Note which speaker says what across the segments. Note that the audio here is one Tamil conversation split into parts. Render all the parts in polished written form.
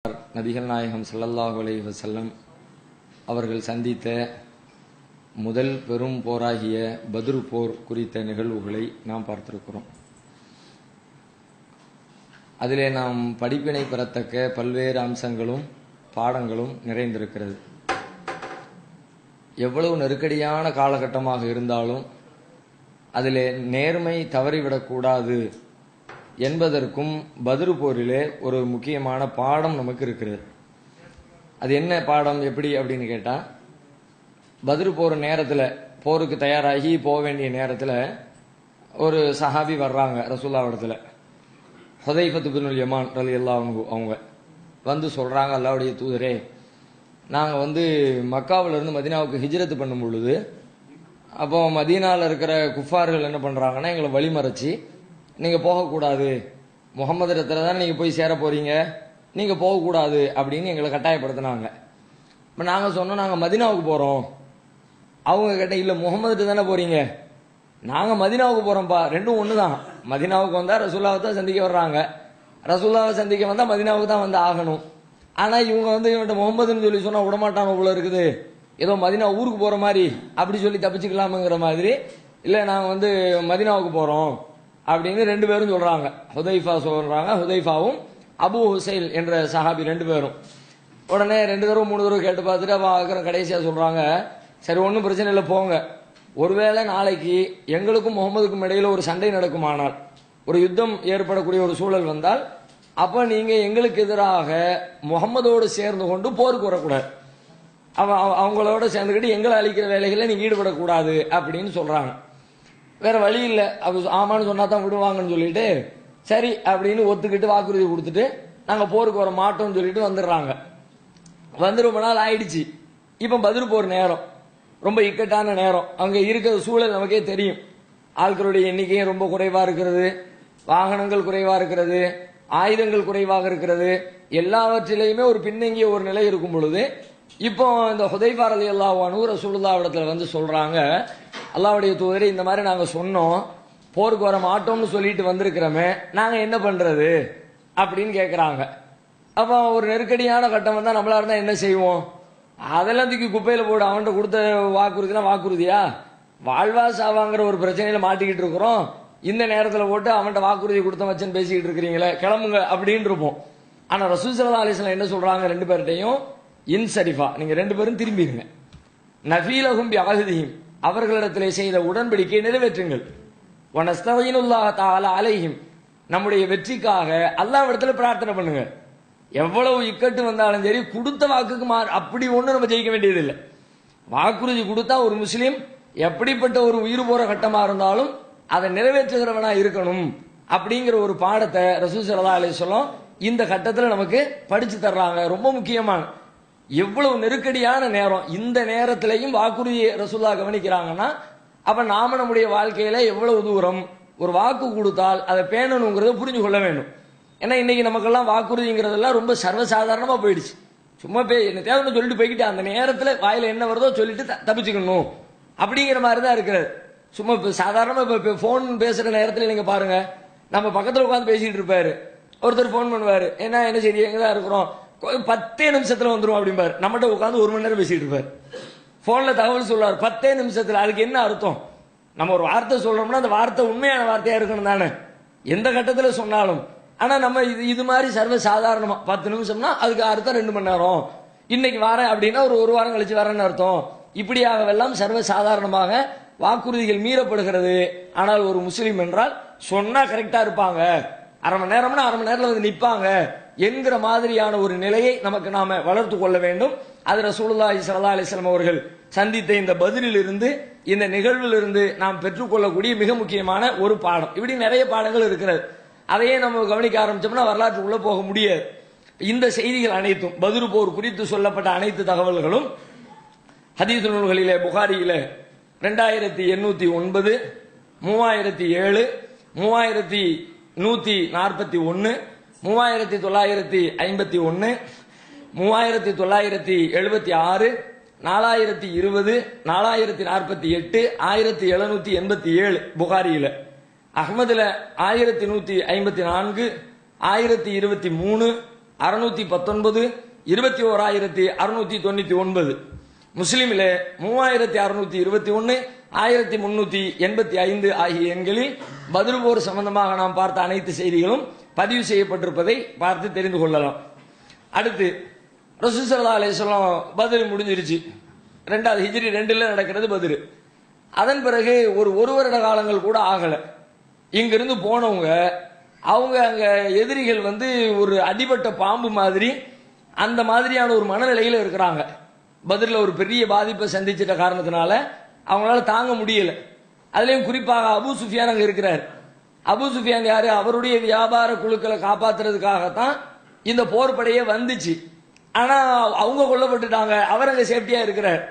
Speaker 1: நபிகள் நாயகம் ஸல்லல்லாஹு அலைஹி வஸல்லம் அவர்கள் சந்தித்த முதல் பெரும் போராகிய பத்ர் போர் குறித்த நிகழ்வுகளை நாம் பார்த்திருக்கிறோம். அதிலே நாம் படிப்பினை பெறத்தக்க பல்வேறு அம்சங்களும் பாடங்களும் நிறைந்திருக்கிறது. எவ்வளவு நெருக்கடியான காலகட்டமாக இருந்தாலும் அதிலே நேர்மை தவறிவிடக்கூடாது என்பதற்கும் பத்ர் போரிலே ஒரு முக்கியமான பாடம் நமக்கு இருக்கிறது. அது என்ன பாடம், எப்படி அப்படின்னு கேட்டா, பத்ர் போர் நேரத்தில் போருக்கு தயாராகி போக வேண்டிய நேரத்தில் ஒரு சஹாபி வர்றாங்க ரசூலுல்லாஹ்விடத்துல. ஹுதைஃபத்து பினுல் யமான் ரலியல்லாஹு அன்ஹு அவங்க வந்து சொல்றாங்க, அல்லாஹ்வுடைய தூதரே, நாங்கள் மக்காவிலிருந்து மதீனாவுக்கு ஹிஜ்ரத் பண்ணும் பொழுது அப்போ மதீனாவில் இருக்கிற குஃபார்கள் என்ன பண்றாங்கன்னா, எங்களை வழிமறைச்சி நீங்கள் போகக்கூடாது, முகமது இடத்துல தான் நீங்கள் போய் சேர போறீங்க, நீங்கள் போகக்கூடாது அப்படின்னு எங்களை கட்டாயப்படுத்தினாங்க. இப்போ நாங்கள் சொன்னோம், நாங்கள் மதீனாவுக்கு போகிறோம். அவங்க கேட்ட, இல்லை முகமதுட்டு தானே போறீங்க, நாங்கள் மதீனாவுக்கு போகிறோம்ப்பா, ரெண்டும் ஒன்று தான். மதீனாவுக்கு வந்தால் ரசூல்லாவை தான் சந்திக்க வர்றாங்க, ரசூல்லாவை சந்திக்க வந்தால் மதீனாவுக்கு தான் வந்து ஆகணும். ஆனால் இவங்க இவன்ட்ட முகமதுன்னு சொல்லி சொன்னால் விடமாட்டான போல இருக்குது, ஏதோ மதீனா ஊருக்கு போகிற மாதிரி அப்படி சொல்லி தப்பிச்சுக்கலாமுங்கிற மாதிரி, இல்லை நாங்கள் மதீனாவுக்கு போகிறோம் அப்படின்னு ரெண்டு பேரும் சொல்றாங்க. ஹுதைஃபா சொல்றாங்க, ஹுதைஃபாவும் அபு ஹுசைல் என்ற சஹாபி ரெண்டு பேரும். உடனே ரெண்டு தடவை மூணு தடவை கேட்டு பார்த்துட்டு அப்போ கடைசியா சொல்றாங்க, சரி ஒன்றும் பிரச்சனை இல்லை போங்க, ஒருவேளை நாளைக்கு எங்களுக்கும் முகமதுக்கும் இடையில ஒரு சண்டை நடக்குமானால், ஒரு யுத்தம் ஏற்படக்கூடிய ஒரு சூழல் வந்தால், அப்ப நீங்க எங்களுக்கு எதிராக முகமதோடு சேர்ந்து கொண்டு போருக்கு வரக்கூடாது, அவங்களோட சேர்ந்துக்கிட்டு எங்களை அழிக்கிற வேலைகளை நீங்க ஈடுபடக்கூடாது அப்படின்னு சொல்றாங்க. வேற வழி இல்லை, ஆமான்னு சொன்னா தான் விடுவாங்கன்னு சொல்லிட்டு சரி அப்படின்னு ஒத்துக்கிட்டு வாக்குறுதி கொடுத்துட்டு நாங்க போருக்கு வர மாட்டோம்னு சொல்லிட்டு வந்துடுறாங்க. ரொம்ப நாள் ஆயிடுச்சு. இப்ப பத்ர் போர் நேரம், ரொம்ப இக்கட்டான நேரம். அங்க இருக்கிற சூழல் நமக்கே தெரியும். ஆட்களுடைய எண்ணிக்கையும் ரொம்ப குறைவா இருக்கிறது, வாகனங்கள் குறைவா இருக்கிறது, ஆயுதங்கள் குறைவாக இருக்கிறது, எல்லாவற்றிலையுமே ஒரு பின்னங்கிய ஒரு நிலை இருக்கும் பொழுது இப்போ இந்த ஹுதைஃபா ரலியல்லாஹு அன்ஹு ரசூலுல்லாஹ்விடத்துல வந்து சொல்றாங்க, அல்லாஹ்வுடைய தூதரே, இந்த மாதிரி நாங்க சொன்னோம், போருக்கு வர மாட்டோம்னு சொல்லிட்டு வந்திருக்கிறோமே, நாங்க என்ன பண்றது அப்படின்னு கேட்கிறாங்க. அப்ப ஒரு நெருக்கடியான கட்டம் வந்தா நம்மளா இருந்தா என்ன செய்வோம்? அதெல்லாம் தூக்கி குப்பையில போடு, அவன்கிட்ட கொடுத்த வாக்குறுதினா வாக்குறுதியா, வாழ்வா சாவாங்கிற ஒரு பிரச்சனையில மாட்டிக்கிட்டு இருக்கிறோம், இந்த நேரத்துல போட்டு அவன்கிட்ட வாக்குறுதி கொடுத்த வச்சேன்னு பேசிக்கிட்டு இருக்கிறீங்களே, கிளம்புங்க அப்படின்னு இருப்போம். ஆனா ரசூல் ஸல்லல்லாஹு அலைஹி வஸல்லம் என்ன சொல்றாங்க, ரெண்டு பேர்ட்டையும் இன்சரிஃபா, நீங்க ரெண்டு பேரும் திரும்பிடுங்க, நஃபீலஹும் பிஅஹதிஹிம், அவர்களிடத்திலே செய்த உடன்படிக்கையை நிறைவேற்றுங்கள், வனஸ்தஈனுல்லாஹ தஆலா அலைஹிம், நம்முடைய வெற்றிக்காக அல்லாஹ்விடத்துல பிரார்த்தனை பண்ணுங்க. எவ்வளவு இக்கட்டு வந்தாலும் சரி, கொடுத்த வாக்குக்கு அப்படி ஒண்ணு நம்ம ஜெயிக்க வேண்டியது இல்லை. வாக்குறுதி கொடுத்தா ஒரு முஸ்லீம் எப்படிப்பட்ட ஒரு உயிர் போற கட்டமா இருந்தாலும் அதை நிறைவேற்றுகிறவனா இருக்கணும் அப்படிங்கிற ஒரு பாடத்தை ரசூல் ஸல்லல்லாஹு அலைஹி வஸல்லம் இந்த கட்டத்தில் நமக்கு படிச்சு தர்றாங்க. ரொம்ப முக்கியமான, எவ்வளவு நெருக்கடியான நேரம், இந்த நேரத்திலையும் வாக்குறுதியை ரசூலுல்லாஹ் கவனிக்கிறாங்கன்னா, அப்ப நாம நம்முடைய வாழ்க்கையில எவ்வளவு தூரம் ஒரு வாக்கு கொடுத்தால் அதை பேணணுங்கிறத புரிஞ்சு கொள்ள வேண்டும். ஏன்னா இன்னைக்கு நமக்கெல்லாம் வாக்குறுதிங்கிறதெல்லாம் ரொம்ப சர்வசாதாரணமா போயிடுச்சு. சும்மா என்ன தேவைன்னு சொல்லிட்டு போய்கிட்டு அந்த நேரத்தில் வாயில என்ன வருதோ சொல்லிட்டு தப்பிச்சுக்கணும் அப்படிங்கிற மாதிரி தான் இருக்கிறது. சும்மா சாதாரணமா இப்ப போன் பேசுற நேரத்தில் நீங்க பாருங்க, நம்ம பக்கத்தில் உட்காந்து பேசிட்டு இருப்பாரு, ஒருத்தர் போன் பண்ணுவாரு, என்ன சரி எங்கதான் இருக்கிறோம், 10 நிமிஷத்துல வந்துரும் அப்படிம்பாரு, நம்மகிட்ட உட்காந்து 1 மணி நேரம் பேசிட்டு இருப்பாரு, போன்ல தகவல் சொல்லுவார் 10 நிமிஷத்துல. அதுக்கு என்ன அர்த்தம்? நம்ம ஒரு வார்த்தை சொல்றோம்னா அந்த வார்த்தை உண்மையான வார்த்தையா இருக்கணும் தானே, எந்த கட்டத்துல சொன்னாலும். ஆனா நம்ம இது மாதிரி சர்வ சாதாரணமா 10 நிமிஷம்னா அதுக்கு அர்த்தம் 2 மணி நேரம், இன்னைக்கு வரேன் அப்படின்னா ஒரு வாரம் கழிச்சு வரேன்னு அர்த்தம். இப்படியாகவெல்லாம் சர்வ சாதாரணமாக வாக்குறுதிகள் மீறப்படுகிறது. ஆனால் ஒரு முஸ்லீம் என்றால் சொன்னா கரெக்டா இருப்பாங்க, அரை மணி நேரம்னா அரை மணி நேரத்துல வந்து நிப்பாங்க என்கிற மாதிரியான ஒரு நிலையை நமக்கு நாம வளர்த்து கொள்ள வேண்டும். அது ரசூலுல்லாஹி ஸல்லல்லாஹு அலைஹி வஸல்லம் அவர்கள் சந்தித்த இந்த பதிலில் இருந்து, இந்த நிகழ்வில் இருந்து நாம் பெற்றுக்கொள்ளக்கூடிய மிக முக்கியமான ஒரு பாடம். இப்படி நிறைய பாடங்கள் இருக்கிறது, அதையே நம்ம கவனிக்க ஆரம்பிச்சோம்னா வரலாற்றுக்குள்ள போக முடியாது. இந்த செய்திகள் அனைத்தும், பத்ர் போர் குறித்து சொல்லப்பட்ட அனைத்து தகவல்களும் ஹதீஸ் நூல்களிலே, புகாரியில 2809, 3007, 3141, 3951, 3976, 4020, 4048, 1787 புகாரியில. அஹ்மதுல 1154, 1023, 619, 21,699. முஸ்லிமிலே 3621, 1385 ஆகிய எண்களில் பத்ர் போர் சம்பந்தமாக நாம் பார்த்த அனைத்து செய்திகளும் பதிவு செய்யப்பட்டிருப்பதை பார்த்து தெரிந்து கொள்ளலாம். அடுத்து ரசூல் ஸல்லல்லாஹு அலைஹி வஸல்லம் பத்ர் முடிஞ்சிருச்சு. 2வது ஹிஜ்ரி 2ல நடக்கிறது பத்ர். அதன் பிறகு ஒரு வருட காலங்கள் கூட ஆகல. இங்கிருந்து போனவங்க அவங்க அங்க எதிரிகள் ஒரு அடிபட்ட பாம்பு மாதிரி அந்த மாதிரியான ஒரு மனநிலையில இருக்கிறாங்க. பத்ர்ல ஒரு பெரிய பாதிப்பை சந்திச்சிட்ட காரணத்தினால அவங்களால தாங்க முடியல. அதுலயும் குறிப்பாக அபூ சுஃபியான் அங்க இருக்கிறார். அபூ சுஃபியான் யாரு? அவருடைய வியாபார குழுக்களை காப்பாத்துறதுக்காகத்தான் இந்த போர் படையே வந்துச்சு. ஆனா அவங்க கொல்லப்பட்டுட்டாங்க. அவர் அங்க சேஃப்டியா இருக்கிறார்.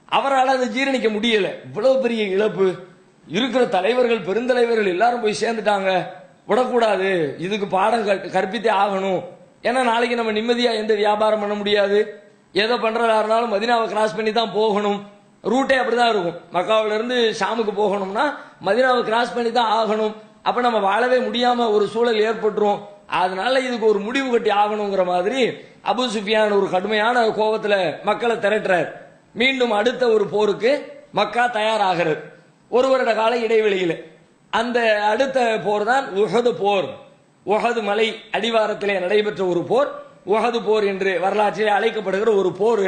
Speaker 1: அவரால் அதை ஜீரணிக்க முடியல. இவ்வளவு பெரிய இழப்பு, இருக்கிற தலைவர்கள் பெருந்தலைவர்கள் எல்லாரும் போய் சேர்ந்துட்டாங்க, விடக்கூடாது, இதுக்கு பாடம் கற்பித்தே ஆகணும். ஏன்னா நாளைக்கு நம்ம நிம்மதியா எந்த வியாபாரம் பண்ண முடியாது. ஏதோ பண்றதா இருந்தாலும் மதீனாவை கிராஸ் பண்ணி தான் போகணும். ரூட்டே அப்படிதான் இருக்கும். மக்காவில இருந்து ஷாமுக்கு போகணும்னா மதீனாவை கிராஸ் பண்ணி தான் ஆகணும். அப்ப நம்ம வாழவே முடியாம ஒரு சூழல் ஏற்பட்டுரும். அதனால இதுக்கு ஒரு முடிவு கட்டி ஆகணுங்கிற மாதிரி அபூ சுஃபியான் ஒரு கடுமையான கோபத்துல மக்களை திரட்டுறார். மீண்டும் அடுத்த ஒரு போருக்கு மக்கா தயாராகிறது. ஒரு வருட கால இடைவெளியில அந்த அடுத்த போர் தான் உஹது போர். உஹது மலை அடிவாரத்திலே நடைபெற்ற ஒரு போர், உஹது போர் என்று வரலாற்றிலே அழைக்கப்படுகிற ஒரு போர்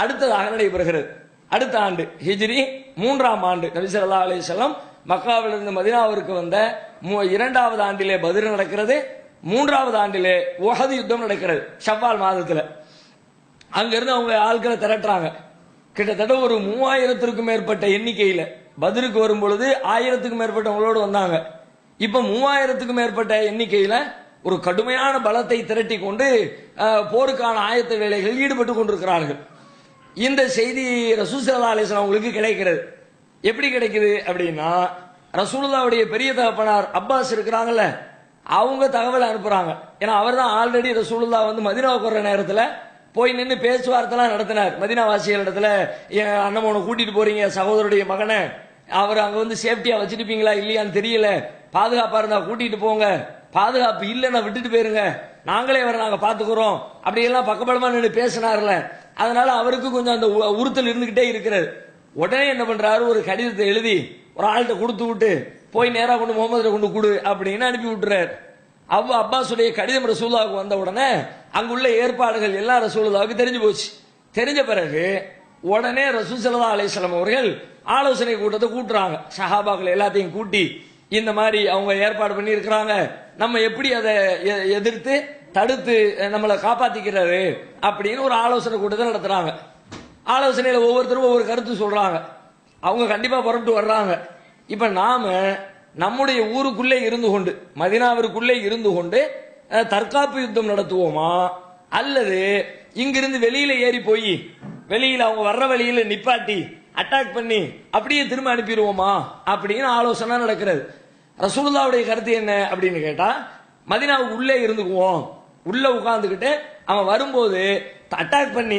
Speaker 1: அடுத்ததாக நடைபெறுகிறது. அடுத்த ஆண்டு ஹிஜ்ரி 3ஆம் ஆண்டு நபி ஸல்லல்லாஹு அலைஹி வஸல்லம் மக்காவிலிருந்து மதீனாவிற்கு வந்த 2வது ஆண்டிலே பத்ர் நடக்கிறது. 3வது ஆண்டிலே உஹது யுத்தம் நடக்கிறது ஷவ்வால் மாதத்துல. அங்கிருந்து அவங்க ஆட்களை திரட்டுறாங்க. கிட்டத்தட்ட ஒரு 3000க்கும் மேற்பட்ட எண்ணிக்கையில பத்ருக்கு வரும் பொழுது 1000க்கும் மேற்பட்டவங்களோடு வந்தாங்க. இப்ப 3000க்கும் மேற்பட்ட எண்ணிக்கையில ஒரு கடுமையான பலத்தை திரட்டி கொண்டு போருக்கான ஆயத்த வேலைகளில் ஈடுபட்டு கொண்டிருக்கிறார்கள். இந்த செய்தி ரசூல் ஸல்லல்லாஹு அலைஹி வஸல்லம் அவங்களுக்கு கிடைக்கிறது. எப்படி கிடைக்குது அப்படின்னா, ரசூலுல்லாஹ்வுடைய பெரிய தகப்பனார் அப்பாஸ் இருக்கிறாங்கல்ல, அவங்க தகவல் அனுப்புறாங்க. ஏன்னா அவர் தான் ஆல்ரெடி ரசூலுல்லாஹ் மதீனாவுக்கு வர்ற நேரத்தில் போய் நின்று பேச்சுவார்த்தைலாம் நடத்தினார். மதீனா வாசிகள் இடத்துல, என் அண்ணன் கூட்டிட்டு போறீங்க சகோதரருடைய மகனை, அவர் அங்க சேஃப்டியா வச்சிருப்பீங்களா இல்லையான்னு தெரியல, பாதுகாப்பா இருந்தா கூட்டிட்டு போங்க, பாதுகாப்பு இல்லைன்னா விட்டுட்டு போயிருங்க, நாங்களே வர நாங்க பாத்துக்கிறோம், அப்படி எல்லாம் பக்கபலமா நின்று பேசினார்ல. அதனால அவருக்கு கொஞ்சம் அந்த உறுத்தல் இருந்துகிட்டே இருக்கிறது. உடனே என்ன பண்றாரு, ஒரு கடிதத்தை எழுதி ஒரு ஆள்கிட்ட கொடுத்து விட்டு போய் நேரா கொண்டு முகமது கொண்டு கொடு அப்படின்னு அனுப்பி விட்டுறாரு. அப்பாஸுடைய கடிதம் ரசூலுல்லாஹ்வுக்கு வந்த உடனே அங்குள்ள ஏற்பாடுகள் எல்லாம் ரசூலுல்லாஹ்வுக்கு தெரிஞ்சு போச்சு. தெரிஞ்ச பிறகு உடனே ரசூல் ஸல்லல்லாஹு அலைஹி வஸல்லம் அவர்கள் ஆலோசனை கூட்டத்தை கூட்டுறாங்க. சஹாபாக்கள் எல்லாத்தையும் கூட்டி இந்த மாதிரி அவங்க ஏற்பாடு பண்ணி இருக்கிறாங்க, நம்ம எப்படி அதை எதிர்த்து தடுத்து நம்மளை காப்பாத்திக்கிறாரு அப்படின்னு ஒரு ஆலோசனை கூட்டத்தை நடத்துறாங்க. ஆலோசனையில ஒவ்வொருத்தரும் ஒவ்வொரு கருத்து சொல்றாங்க. அவங்க கண்டிப்பா புறப்பட்டு வர்றாங்க. இப்ப நாம நம்முடைய ஊருக்குள்ளே இருந்து கொண்டு, மதீனாவிற்குள்ளே இருந்து கொண்டு தற்காப்பு யுத்தம் நடத்துவோமா, அல்லது இங்கிருந்து வெளியில ஏறி போய் வெளியில அவங்க வர்ற வழியில நிப்பாட்டி அட்டாக் பண்ணி அப்படியே திரும்ப அனுப்பிடுவோமா அப்படின்னு ஆலோசனை நடக்கிறது. ரசூலுல்லாஹ்வுடைய கருத்து என்ன அப்படின்னு கேட்டா, மதீனாவுக்கு உள்ளே இருந்துக்குவோம், உள்ள உட்கார்ந்துகிட்டு அவன் வரும்போது அட்டாக் பண்ணி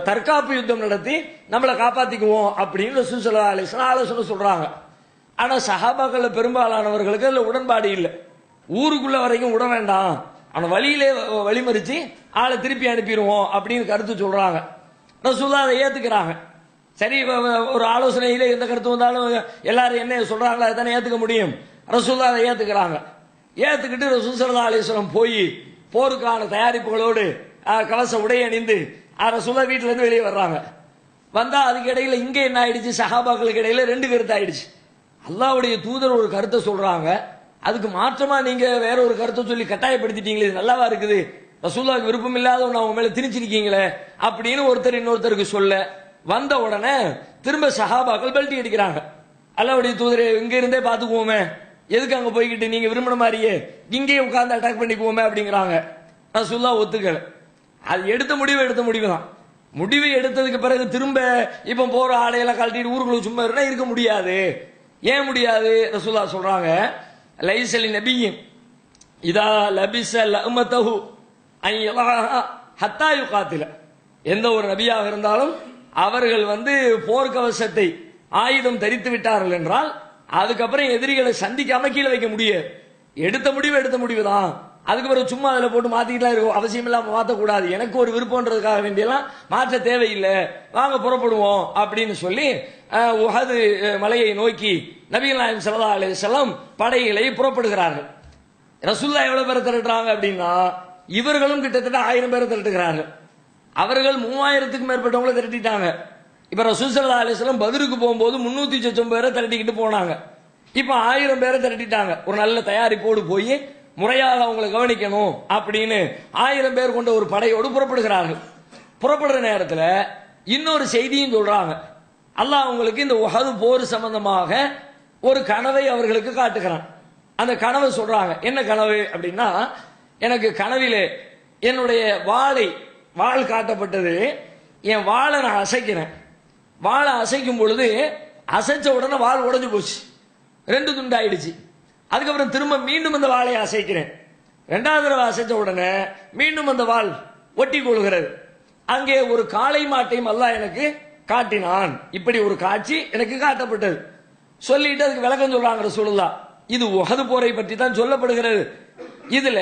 Speaker 1: தற்காப்பு யுத்தம் நடத்தி நம்மளை காப்பாத்திக்குவோம் அப்படின்னு ரசூல் ஸல்லல்லாஹு அலைஹி வஸல்லம் ஆலோசனை சொல்றாங்க. ஆனா சஹாபாக்கள் பெரும்பாலானவர்களுக்கு அதுல உடன்பாடு இல்லை. ஊருக்குள்ள வரைக்கும் விட வேண்டாம், அவன் வழியிலே வழிமறிச்சு ஆளை திருப்பி அனுப்பிடுவோம் அப்படின்னு கருத்து சொல்றாங்க. ரசூலுல்லாஹ் அதை ஏத்துக்கிறாங்க. சரி, ஒரு ஆலோசனையில எந்த கருத்து வந்தாலும் எல்லாரும் என்ன சொல்றாங்களோ அதை தானே ஏத்துக்க முடியும். ரசூலுல்லாஹ் அதை ஏத்துக்கிறாங்க. ஏத்துக்கிட்டு ரசூல் ஸல்லல்லாஹு அலைஹி வஸல்லம் போய் போருக்கான தயாரிப்புகளோடு கவச உடை அணிந்து ரசூலுல்லாஹ் வீட்டுல இருந்து வெளியே வர்றாங்க. வந்தா அதுக்கு இடையில இங்க என்ன ஆயிடுச்சு, சஹாபாக்களுக்கு இடையில 2 கருத்து ஆயிடுச்சு. அல்லாஹ்வுடைய தூதர் ஒரு கருத்தை சொல்றாங்க, அதுக்கு மாற்றமா நீங்க வேற ஒரு கருத்தை சொல்லி கட்டாயப்படுத்திட்டீங்களே, இது நல்லாவா இருக்குது, ரசூலுல்லாஹ்வுக்கு விருப்பம் இல்லாத ஒன்று அவங்க மேல திணிச்சிருக்கீங்களே அப்படின்னு ஒருத்தர் இன்னொருத்தருக்கு சொல்ல வந்த உடனே திரும்ப சஹாபாக்கள் பெல்ட்டி அடிக்கிறாங்க. அல்லாஹ்வுடைய தூதரே இங்க இருந்தே பாத்துக்குவோமே, எதுக்கு அங்க போய்கிட்டு நீங்க விரும்பின மாதிரியே இங்கே உட்கார்ந்து அட்டாக் பண்ணிக்குவோமே அப்படிங்கிறாங்க. ரசூலுல்லாஹ் ஒத்துக்கல. அது எடுத்த முடிவு தான். முடிவு எடுத்ததுக்கு பிறகு திரும்ப இப்ப போற ஆடையெல்லாம் கழட்டிட்டு ஊருக்குள்ள சும்மா இருந்தா இருக்க முடியாது. ஏன் முடியாது? ரசூலுல்லாஹ் சொல்றாங்க, லைஸல் நபியின் இதா லபிஸ லஅமதஹு அன் யலஹா ஹத்தா யுகாத்தில. எந்த ஒரு நபியாக இருந்தாலும் அவர்கள் போர்க்கவசத்தை ஆயுதம் தரித்து விட்டார்கள் என்றால் அதுக்கப்புறம் எதிரிகளை சந்திக்காம கீழே வைக்க முடியாது. எடுத்த முடிவு தான். அதுக்கு பிறகு சும்மா அதில் போட்டு மாத்திக்கிட்டா இருக்கும், அவசியம் இல்லாம மாற்றக்கூடாது, எனக்கு ஒரு விருப்பம்ன்றதுக்காக வேண்டியெல்லாம் மாற்ற தேவையில்லை, வாங்க புறப்படுவோம் அப்படின்னு சொல்லி உஹது மலையை நோக்கி நபிகள் நாயகம் ஸல்லல்லாஹு அலைஹி வஸல்லம் படைகளை புறப்படுகிறார்கள். ரசூலுல்லாஹ் எவ்வளவு பேரை திரட்டுறாங்க அப்படின்னா, இவர்களும் கிட்டத்தட்ட 1000 பேரை திரட்டுகிறார்கள். அவர்கள் 3000த்துக்கும் மேற்பட்டவங்களை திரட்டிட்டாங்க. இப்ப ரசூல் ஸல்லல்லாஹு அலைஹி வஸல்லம் பத்ருக்கு போகும்போது 309 பேரை திரட்டிக்கிட்டு போனாங்க. இப்ப 1000 பேரை திரட்டிட்டாங்க. ஒரு நல்ல தயாரிப்போடு போய் முறையாக அவங்களை கவனிக்கணும் அப்படின்னு 1000 பேர் கொண்ட ஒரு படையோடு புறப்படுகிறார்கள். புறப்படுற நேரத்தில் இன்னொரு செய்தியும் சொல்றாங்க. அல்லாஹ் அவங்களுக்கு இந்த உஹது போர் சம்பந்தமாக ஒரு கனவை அவர்களுக்கு காட்டுகிறான். அந்த கனவை சொல்றாங்க. என்ன கனவு அப்படின்னா, எனக்கு கனவிலே என்னுடைய வாள் காட்டப்பட்டது. என் வாளை நான் அசைக்கிறேன். வாளை அசைக்கும் பொழுது அசைச்ச உடனே வாள் உடைஞ்சு போச்சு, 2 துண்டாயிடுச்சு. அதுக்கப்புறம் திரும்ப மீண்டும் அந்த வாளை அசைக்கிறேன். 2வது தடவை அசைச்ச உடனே மீண்டும் அந்த வாள் ஒட்டி கொள்கிறது. அங்கே ஒரு காளை மாட்டையும் அல்லாஹ் எனக்கு காட்டினான். இப்படி ஒரு காட்சி எனக்கு காட்டப்பட்டது. சொல்லிட்டு அதுக்கு விளக்கம் சொல்றாங்க ரசூலுல்லாஹ். இது உஹது போரை பற்றி தான் சொல்லப்படுகிறது. இதுல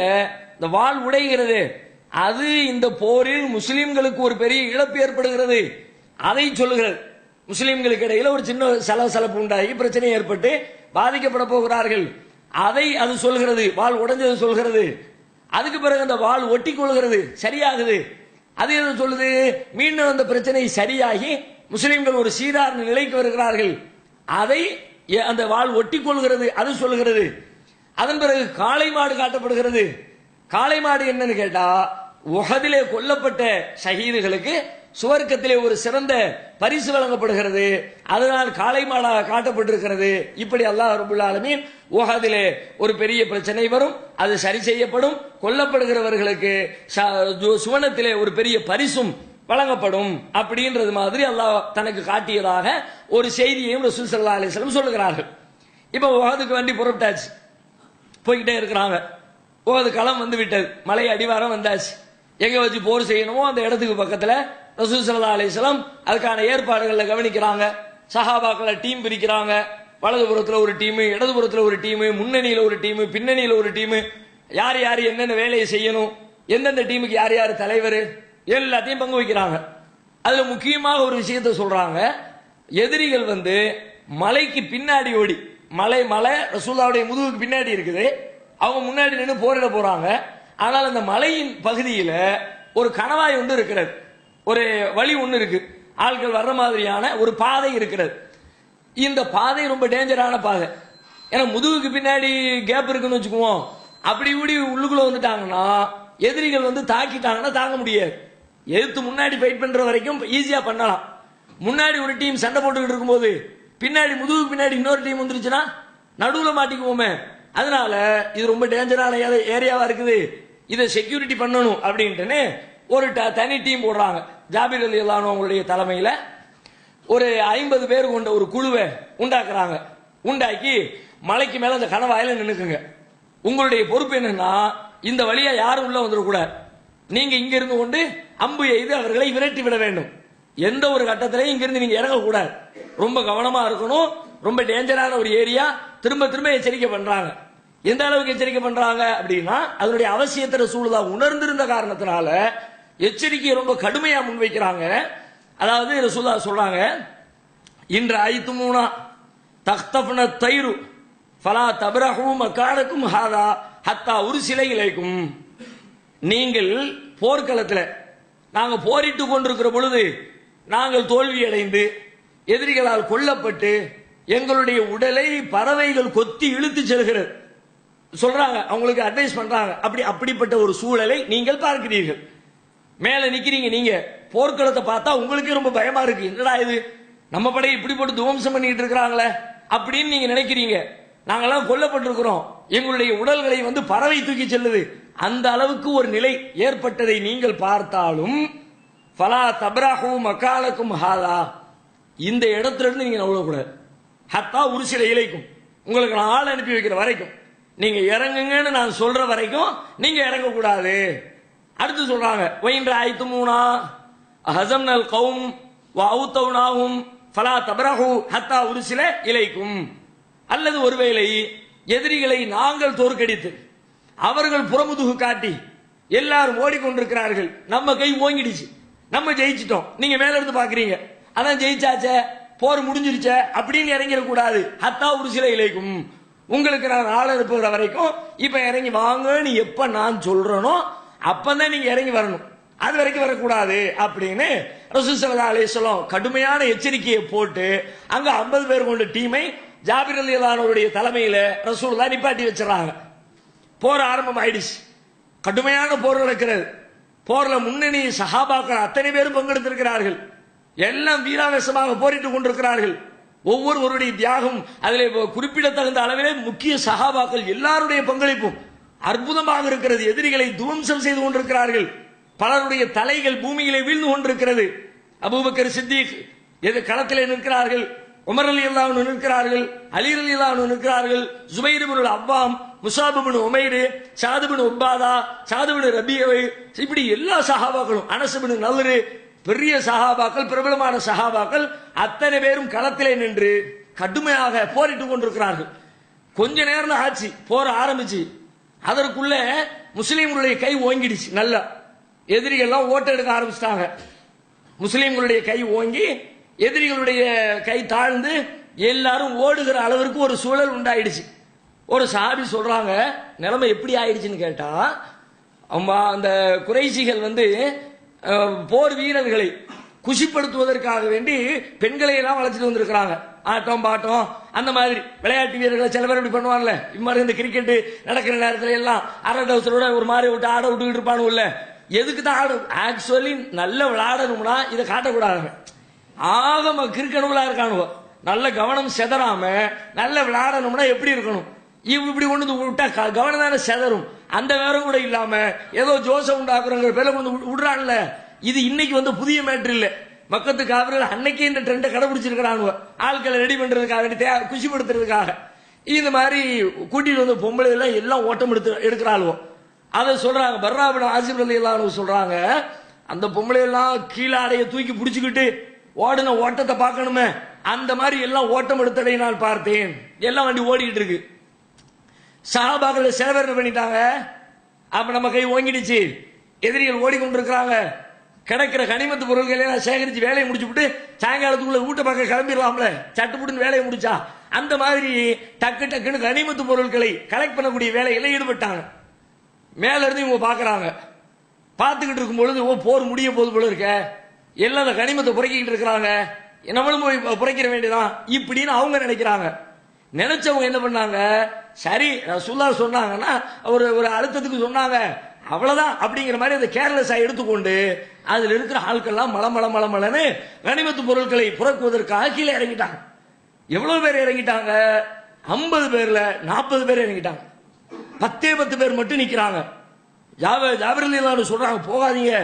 Speaker 1: இந்த வாள் உடைகிறது, அது இந்த போரில் முஸ்லிம்களுக்கு ஒரு பெரிய இழப்பு ஏற்படுகிறது, அதை சொல்லுகிறது. முஸ்லிம்களுக்கு இடையில ஒரு சின்ன சலசலப்பு உண்டாகி பிரச்சனை ஏற்பட்டு பாதிக்கப்பட போகிறார்கள், அதை அது சொல்கிறது. வாள் உடைஞ்சது சொல்கிறது. அதுக்கு பிறகு அந்த வாள் ஒட்டி கொள்கிறது, சரியாகுது. அது எது சொல்லுது? மீண்டும் அந்த பிரச்சனை சரியாகி முஸ்லிம்கள் ஒரு சீரான நிலைக்கு வருகிறார்கள், அதை அந்த வாள் ஒட்டி கொள்கிறது, அது சொல்கிறது. அதன் பிறகு காளை மாடு காட்டப்படுகிறது. காளை மாடு என்னன்னு கேட்டா, உஹதிலே கொல்லப்பட்ட ஷஹீதுகளுக்கு சுவர்க்கத்திலே ஒரு சிறந்த பரிசு வழங்கப்படுகிறது, அதனால் காளை மாடாக காட்டப்பட்டிருக்கிறது. இப்படி அல்லாஹ் ரப்பல் ஆலமீன் உஹதிலே ஒரு பெரிய பிரச்சனை வரும், அது சரி செய்யப்படும், கொல்லப்படுகிறவர்களுக்கு சுவனத்திலே ஒரு பெரிய பரிசும் வழங்கப்படும் அப்படின்றது மாதிரி அல்லாஹ் தனக்கு காட்டியதாக ஒரு செய்தியையும் ரசூல் ஸல்லல்லாஹு அலைஹி வஸல்லம் சொல்லுகிறார்கள். இப்போ உஹதுக்கு வண்டி புறப்பட்டாச்சு, போய்கிட்டே இருக்கிறாங்க. உஹது களம் வந்து விட்டது, மலை அடிவாரம் வந்தாச்சு. எங்க வச்சு போர் செய்யணுமோ அந்த இடத்துக்கு பக்கத்துல ரசூல் ஸல்லல்லாஹு அலைஹி வஸல்லம் அதுக்கான ஏற்பாடுகளை கவனிக்கிறாங்க. சஹாபாக்களை டீம் பிரிக்கிறாங்க. வலதுபுறத்துல ஒரு டீம், இடதுபுறத்துல ஒரு டீம், முன்னணியில ஒரு டீம், பின்னணியில ஒரு டீம், யார் யார் என்னென்ன வேலையை செய்யணும், எந்தெந்த டீமுக்கு யார் யார் தலைவர், எல்லாத்தையும் பங்கு வைக்கிறாங்க. அதுல முக்கியமாக ஒரு விஷயத்தை சொல்றாங்க. எதிரிகள் வந்து மலைக்கு பின்னாடி ஓடி, மலை ரசூலுல்லாஹ்வுடைய முதுகுக்கு பின்னாடி இருக்குது, அவங்க முன்னாடி நின்று போரிட போறாங்க. ஆனால் அந்த மலையின் பகுதியில் ஒரு கணவாய் ஒன்று இருக்கிறது, ஒரு வழி ஒன்று இருக்கு, ஆட்கள் வர்ற மாதிரியான ஒரு பாதை இருக்கிறது. இந்த பாதை ரொம்ப டேஞ்சரான பாதை. ஏன்னா முதுகுக்கு பின்னாடி கேப் இருக்குன்னு வச்சுக்குவோம், அப்படி இப்படி உள்ளுக்குள்ள வந்துட்டாங்கன்னா எதிரிகள் வந்து தாக்கிட்டாங்கன்னா தாங்க முடியாது. எதிர்த்து முன்னாடி ஃபைட் பண்ற வரைக்கும் ஈஸியா பண்ணலாம். முன்னாடி ஒரு டீம் சண்டை போட்டுக்கிட்டு இருக்கும்போது பின்னாடி முதுகுக்கு பின்னாடி இன்னொரு டீம் வந்துருச்சுன்னா நடுவில் மாட்டிக்குவோமே. அதனால இது ரொம்ப டேஞ்சரான ஏரியாவா இருக்குது, இதை செக்யூரிட்டி பண்ணணும் அப்படின்ட்டு ஒரு தனி டீம் போடுறாங்க. ஜாபிர் ரலியல்லாஹு அன்ஹு அவங்களுடைய தலைமையில ஒரு 50 பேர் கொண்ட ஒரு குழுவை உண்டாக்குறாங்க. உண்டாக்கி மலைக்கு மேல அந்த கணவாயில நின்னுக்குங்க. உங்களுடைய பொறுப்பு என்னன்னா, இந்த வழியா யாரும் உள்ள வந்துடக்கூடாது, நீங்க இங்க இருந்து கொண்டு அம்பு எய்து அவர்களை விரட்டி விட வேண்டும். எந்த ஒரு கட்டத்திலையும் இங்கிருந்து நீங்க இறங்கக்கூடாது, ரொம்ப கவனமா இருக்கணும். ரொம்ப டேஞ்சரான ஒரு ஏரியா. திரும்ப திரும்ப எச்சரிக்கை பண்றாங்க. எந்த அளவுக்கு எச்சரிக்கை பண்றாங்க அப்படின்னா, அதனுடைய அவசியத்தை ரசூலுல்லாஹ் உணர்ந்திருந்த காரணத்தினால எச்சரிக்கையை ரொம்ப கடுமையா முன்வைக்கிறாங்க. அதாவது ரசூலுல்லாஹ் சொல்றாங்க, இன்று ஐத்துமூனா தக்தஃப்ன தைரு ஃபலா தப்ரஹு மகானக்கும் ஹாதா ஹத்தா உர்சில இலைக்கும். நீங்கள் போர்க்களத்தில் நாங்க போரிட்டு கொண்டிருக்கிற பொழுது நாங்கள் தோல்வி அடைந்து எதிரிகளால் கொல்லப்பட்டு எங்களுடைய உடலை பறவைகள் கொத்தி இழுத்து செல்கிறது சொல்றாங்க. அவங்களுக்கு அட்வைஸ் பண்றாங்க. அப்படிப்பட்ட ஒரு சூழலை நீங்கள் பார்க்கிறீர்கள். மேல நிக்கிறீங்க, நீங்க போர்க்களத்தை பார்த்தா உங்களுக்கு ரொம்ப பயமா இருக்கு. என்னடா இது, நம்ம படையை இப்படி போட்டு துவம்சம் பண்ணிட்டு இருக்கிறாங்களே அப்படின்னு நீங்க நினைக்கிறீங்க. நாங்கெல்லாம் கொல்லப்பட்டிருக்கிறோம், எங்களுடைய உடல்களை வந்து பறவை தூக்கி செல்லுது. அந்த அளவுக்கு ஒரு நிலை ஏற்பட்டதை நீங்கள் பார்த்தாலும் ஃபலா தப்ரஹு மகாலக்கும் ஹாதா, இந்த இடத்துல இருந்து நீங்க நவுளக்கூடாது. ஹத்தா உருசில இலைக்கும், உங்களுக்கு நான் ஆள் அனுப்பி வைக்கிற வரைக்கும், நீங்க இறங்குங்கன்னு நான் சொல்ற வரைக்கும் நீங்க இறங்கக்கூடாது. அடுத்து சொல்றாங்க, வயின்ற ஐத்துமூனா ஹஸம்னல் கௌம் வ அவுதவுனாஹும் ஃபலா தப்ரஹு ஹத்தா உர்சில இலைக்கும். அல்லது ஒருவேளை எதிரிகளை நாங்கள் தோற்கடித்து அவர்கள் புறமுதுகு காட்டி எல்லாரும் ஓடிக்கொண்டிருக்கிறார்கள். நம்ம கை ஓங்கிடுச்சு, நம்ம ஜெயிச்சிட்டோம், நீங்க மேல இருந்து பாக்குறீங்க, அதான் ஜெயிச்சாச்சே, போர் முடிஞ்சிருச்சே அப்படின்னு இறங்கிடக்கூடாது. ஹத்தா ஒரு சில இலைக்கும், உங்களுக்கு நான் ஆள் அனுப்புகிற வரைக்கும் இப்ப இறங்கி வாங்கன்னு எப்ப நான் சொல்றேனோ அப்பதான் நீங்க இறங்கி வரணும், அது வரைக்கும் வரக்கூடாது அப்படின்னு ரசூல் ஸல்லல்லாஹு அலைஹி வஸல்லம் கடுமையான எச்சரிக்கையை போட்டு அங்க 50 பேர் கொண்ட டீமை ஜாபிர் ரலியல்லாஹு அன்ஹுடைய தலைமையில ரசூலுல்லாஹ் நிப்பாட்டி வச்சிடறாங்க. போர் ஆரம்பம் ஆயிடுச்சு, கடுமையான போர் நடக்கிறது. போர்ல முன்னணி சஹாபாக்கள் அத்தனை பேரும் பங்கெடுத்திருக்கிறார்கள், எல்லாம் வீராவேசமாக போரிட்டு கொண்டிருக்கிறார்கள். ஒவ்வொருவருடைய தியாகம் அதிலே குறிப்பிடத்தகுந்த அளவிலே முக்கிய சஹாபாக்கள் எல்லாருடைய பங்களிப்பும் அற்புதமாக இருக்கிறது. எதிரிகளை துவம்சம் செய்து கொண்டிருக்கிறார்கள், பலருடைய தலைகள் பூமியிலே வீழ்ந்து கொண்டிருக்கிறது. அபூபக்கர் சித்திக் களத்திலே நிற்கிறார்கள், உமர் ரலியல்லாஹு அன்ஹு நிற்கிறார்கள், அலி ரலியல்லாஹு அன்ஹு நிற்கிறார்கள், ஜுபைர் இப்னு அவ்வாம், முஸாப் இப்னு உமைர், ஸஅத் இப்னு உபாதா, ஸஅத் இப்னு ரபீஅ, இப்படி எல்லா சஹாபாக்களும், அனஸ் இப்னு நல்ர், பெரிய சஹாபாக்கள், பிரபலமான சஹாபாக்கள் அத்தனை பேரும் களத்திலே நின்று கடுமையாக போரிட்டுக் கொண்டிருக்கிறார்கள். கொஞ்ச நேரம் ஆச்சு போர் ஆரம்பிச்சு, அதற்குள்ள முஸ்லீம்களுடைய கை ஓங்கிடுச்சு. நல்லா எதிரிகள்லாம் ஓட்ட எடுக்க ஆரம்பிச்சிட்டாங்க. முஸ்லீம்களுடைய கை ஓங்கி எதிரிகளுடைய கை தாழ்ந்து எல்லாரும் ஓடுகிற அளவிற்கு ஒரு சூழல் உண்டாயிடுச்சு. ஒரு சஹாபி சொல்றாங்க, நிலைமை எப்படி ஆயிடுச்சுன்னு கேட்டா, அந்த குறைஷிகள் போர் வீரர்களை குஷிப்படுத்துவதற்காக வேண்டி பெண்களை எல்லாம் வளர்ச்சிட்டு வந்திருக்கிறாங்க. ஆட்டம் பாட்டம் அந்த மாதிரி விளையாட்டு வீரர்களை சில பேர் இப்படி பண்ணுவாங்கல்ல, இது மாதிரி இந்த கிரிக்கெட் நடக்கிற நேரத்துல எல்லாம் அரை டவுசரோட ஒரு மாதிரி விட்டு ஆட விட்டுக்கிட்டு இருப்பானுல்ல. எதுக்கு தான் ஆடும்? ஆக்சுவலி நல்ல விளையாடணும்னா இதை காட்டக்கூடாது. ஆகம கிரிக்கெட்டுகளா இருக்கானுவோ, நல்ல கவனம் செதறாம நல்ல விளையாடணும்னா எப்படி இருக்கணும்? இப்படி கொண்டு விட்டா கவனம் தானே செதறும். அந்த நேரம் கூட இல்லாம ஏதோ ஜோசம் உண்டாக்குறங்கிற பேர்ல கொண்டு விடுறான்ல. இது இன்னைக்கு புதிய மேட்ரு இல்ல, மக்கத்து காவிரிகள் அன்னைக்கே இந்த ட்ரெண்டை கடைபிடிச்சிருக்கிறானுவ, ஆட்களை ரெடி பண்றதுக்காக, குஷிப்படுத்துறதுக்காக. இந்த மாதிரி கூட்டிட்டு பொம்பளை எல்லாம் ஓட்டம் எடுக்கிறாளுவோ. அதை சொல்றாங்க, பர்ரா இப்னு ஆசிப் ரலியல்லாஹு அன்ஹு சொல்றாங்க, அந்த பொம்பளை எல்லாம் கீழாடைய தூக்கி பிடிச்சுக்கிட்டு ஓடின ஓட்டத்தை பார்க்கணுமே, அந்த மாதிரி எல்லாம் ஓட்டம் எடுத்ததை நான் பார்த்தேன். எல்லாம் வண்டி ஓடிக்கிட்டு இருக்கு. சஹாபாக்கள் சில பேர் பண்ணிட்டாங்க, அப்ப நம்ம கை ஓங்கிடுச்சு, எதிரிகள் ஓடிக்கொண்டிருக்கிறாங்க, கிடைக்கிற கனிமத்து பொருட்களை சேகரிச்சு வேலையை முடிச்சுட்டு சாயங்காலத்துக்குள்ள வீட்டை பக்கம் கிளம்பிடலாம்ல, சட்டுப்புட்டுன்னு வேலையை முடிச்சா, அந்த மாதிரி டக்கு டக்குன்னு கனிமத்து பொருட்களை கலெக்ட் பண்ணக்கூடிய வேலையில ஈடுபட்டாங்க. மேல இருந்து இவங்க பாக்குறாங்க, பார்த்துக்கிட்டு இருக்கும் பொழுது போர் முடிய போது போல இருக்க, எல்லாம் அந்த கனிமத்தை புரைக்கிட்டு இருக்கிறாங்க, நம்மளும் போய் புரைக்கிற வேண்டியதான் இப்படின்னு அவங்க நினைக்கிறாங்க. நினைச்சவங்க என்ன பண்ணாங்க, சரி ரசூலுல்லாஹ் சொன்னாங்கன்னா ஒரு ஒரு அழுத்தத்துக்கு சொன்னாங்க, அவ்வளவுதான் அப்படிங்கிற மாதிரி அந்த கேர்லெஸ்ஸா எடுத்துக்கொண்டு அதுல இருக்கிற ஆட்கள்லாம் மலமளன்னு கனிமத்து பொருட்களை புறக்குவதற்காக கீழே இறங்கிட்டாங்க. எவ்வளவு பேர் இறங்கிட்டாங்க? 50 பேர்ல 40 பேர் இறங்கிட்டாங்க. 10 பேர் மட்டும் நிக்கிறாங்க. ஜாபிர் ரலியல்லாஹு அன்ஹு சொல்றாங்க, போகாதீங்க,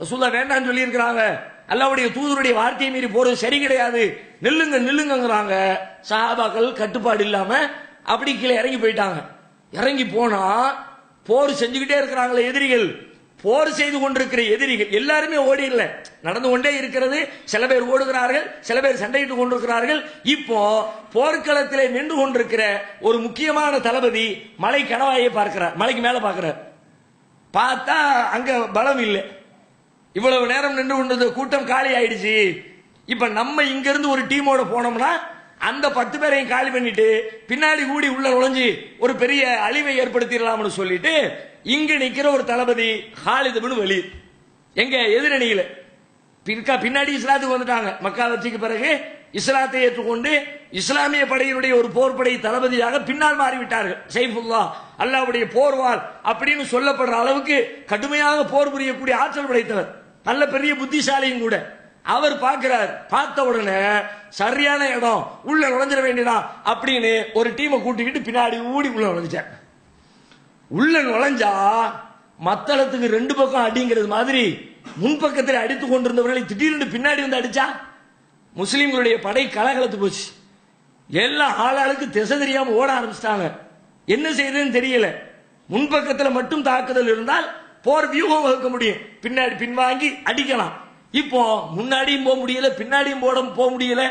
Speaker 1: ரசூலுல்லாஹ் வேண்டாம்னு சொல்லி இருக்கிறாங்க, அல்லாஹ்வுடைய தூதருடைய வார்த்தையை மீறி போறது சரி கிடையாது, நில்லுங்க நில்லுங்கிறாங்க. சஹாபாக்கள் கட்டுப்பாடு இல்லாம அப்படி கீழே இறங்கி போயிட்டாங்க. இறங்கி போனா போர் செஞ்சுக்கிட்டே இருக்கிறாங்களே எதிரிகள், போர் செய்து கொண்டிருக்கிற எதிரிகள் எல்லாருமே ஓடிடல, நடந்து கொண்டே இருக்கிறது. சில பேர் ஓடுகிறார்கள், சில பேர் சண்டையிட்டுக் கொண்டிருக்கிறார்கள். இப்போ போர்க்களத்திலே நின்று கொண்டிருக்கிற ஒரு முக்கியமான தளபதி மலை கணவாயை பார்க்கிறார், மலைக்கு மேல பார்க்கிறார். பார்த்தா அங்க பலம் இல்லை, இவ்வளவு நேரம் நின்று கொண்டது கூட்டம் காலி ஆயிடுச்சு. இப்ப நம்ம இங்க இருந்து ஒரு டீமோட போனோம்னா அந்த 10 பேரையும் காலி பண்ணிட்டு பின்னாடி கூடி உள்ள நுழைஞ்சு ஒரு பெரிய அழிவை ஏற்படுத்திடலாம்னு சொல்லிட்டு இங்க நிக்கிற ஒரு தளபதி ஹாலித் இப்னு வலீத் எங்க எதிரணியில பின்னாடி இஸ்லாத்துக்கு வந்துட்டாங்க. மக்கா வெற்றிக்கு பிறகு இஸ்லாத்தை ஏற்றுக்கொண்டு இஸ்லாமிய படையினுடைய ஒரு போர்படை தளபதியாக பின்னால் மாறிவிட்டார்கள். சைஃபுல்லா, அல்லாஹ்வுடைய போர்வாள் அப்படின்னு சொல்லப்படுற அளவுக்கு கடுமையாக போர் புரியக்கூடிய ஆற்றல் படைத்தவர், நல்ல பெரிய புத்திசாலியும் கூட. அவர் பார்க்கிறார், பார்த்த உடனே சரியான இடம், உள்ள நுழைஞ்சிட வேண்டியதான் அப்படின்னு ஒரு டீமை கூட்டிக்கிட்டு பின்னாடி ஊடி உள்ள நுழைஞ்சார். உள்ள நுழைஞ்சா மத்தளத்துக்கு 2 பக்கம் அடிங்கிறது மாதிரி முன்பக்கத்தில் அடித்துக் கொண்டிருந்தவர்களை திடீர்னு பின்னாடி வந்து அடிச்சா முஸ்லிம்களுடைய படை கலகலத்து போச்சு. எல்லாம் ஆளாளுக்கு திசை தெரியாம ஓட ஆரம்பிச்சிட்டாங்க. என்ன செய்யறதுன்னு தெரியல. முன்பக்கத்தில் மட்டும் தாக்குதல் இருந்தால் போர் வியூகம் வகுக்க முடியும், பின்னாடி பின்வாங்கி அடிக்கலாம். இப்போ முன்னாடியும் போக முடியல, பின்னாடியும் போக முடியல,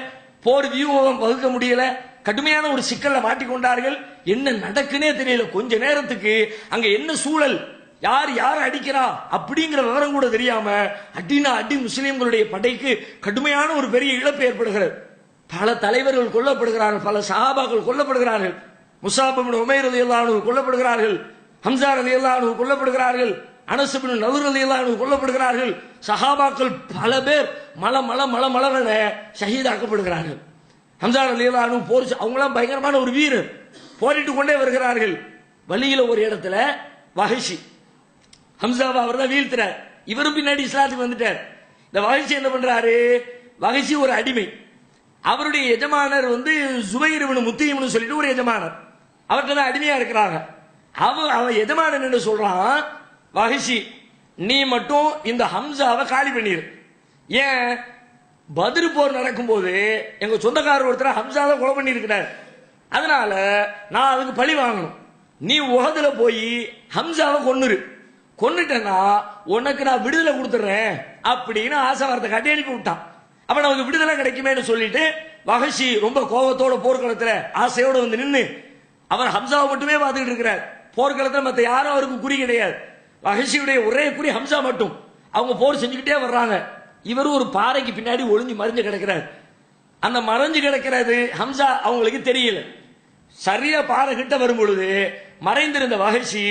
Speaker 1: போர் வியூகம் வகுக்க முடியல.
Speaker 2: கடுமையான ஒரு சிக்கல்ல மாட்டிக்கொண்டார்கள். என்ன நடக்குன்னே தெரியல. கொஞ்ச நேரத்துக்கு அங்க என்ன சூழல், யார் யார் அடிக்கிறா அப்படிங்கிற விவரம் கூட தெரியாம அடினா அடி முஸ்லிம்களுடைய படைக்கு கடுமையான ஒரு பெரிய இழப்பு ஏற்படுகிறது. பல தலைவர்கள் கொல்லப்படுகிறார்கள், பல சஹாபாக்கள் கொல்லப்படுகிறார்கள். முஸாப் இப்னு உமைர் ரலியல்லாஹு அன்ஹு கொல்லப்படுகிறார்கள், ஹம்ஸா ரலியல்லாஹு அன்ஹு கொல்லப்படுகிறார்கள், அனஸ் இப்னு நதுர் ரலியல்லாஹு அன்ஹு கொல்லப்படுகிறார்கள். சஹாபாக்கள் பல பேர் மல மல மல மலவென ஷஹீதாக்கப்படுகிறார்கள். ஹம்ஸா ரலியல்லாஹு அன்ஹு போர், அவங்களாம் பயங்கரமான ஒரு வீரர், போரிட்டு கொண்டே வருகிறார்கள். வழியில ஒரு இடத்துல வஹஷி ஹம்ஸாவை அவர் தான் வீழ்த்துறார். இவரும் பின்னாடி இஸ்லாத்துக்கு வந்துட்டார். இந்த வஹஷி என்ன பண்றாரு, வஹஷி ஒரு அடிமை, அவருடைய எஜமானர் ஜுபைர் இப்னு முத்தீம்னு சொல்லிட்டு ஒரு எஜமானர், அவர்கிட்ட தான் அடிமையா இருக்கிறாங்க. அவன் எஜமானன் என்ன சொல்றான், வஹஷி நீ மட்டும் இந்த ஹம்ஸாவை காலி பண்ணிரு. ஏன், பத்ர் போர் நடக்கும் போது எங்க சொந்தக்காரர் ஒருத்தர் ஹம்ஸாவை கொலை பண்ணி இருக்கிறார், அதனால நான் அதுக்கு பழி வாங்கணும். நீ உஹதுல போய் ஹம்ஸாவை கொன்னுட்டேன்னா உனக்கு நான் விடுதலை கொடுத்துறேன் அப்படின்னு ஆசை வார்த்தை காட்டி அனுப்பி விட்டான். அப்ப நமக்கு விடுதலை கிடைக்குமேன்னு சொல்லிட்டு வஹஷி ரொம்ப கோபத்தோட போர்க்களத்துல ஆசையோட நின்று அவர் ஹம்ஸாவை மட்டுமே பார்த்துக்கிட்டு இருக்கிறார். போர்க்களத்துல மத்த யாரும் அவருக்கு குறி கிடையாது. வஹஷியுடைய ஒரே குறி ஹம்ஸா மட்டும். அவங்க போர் செஞ்சுக்கிட்டே வர்றாங்க. இவரும் ஒரு பாறைக்கு பின்னாடி ஒளிஞ்சு மறைஞ்சு கிடக்கிறார். அந்த மறைஞ்சு கிடக்கிறது ஹம்ஸா அவங்களுக்கு தெரியல. சரியா பாறை கிட்ட வரும் பொழுது மறைந்திருந்த வஹஷி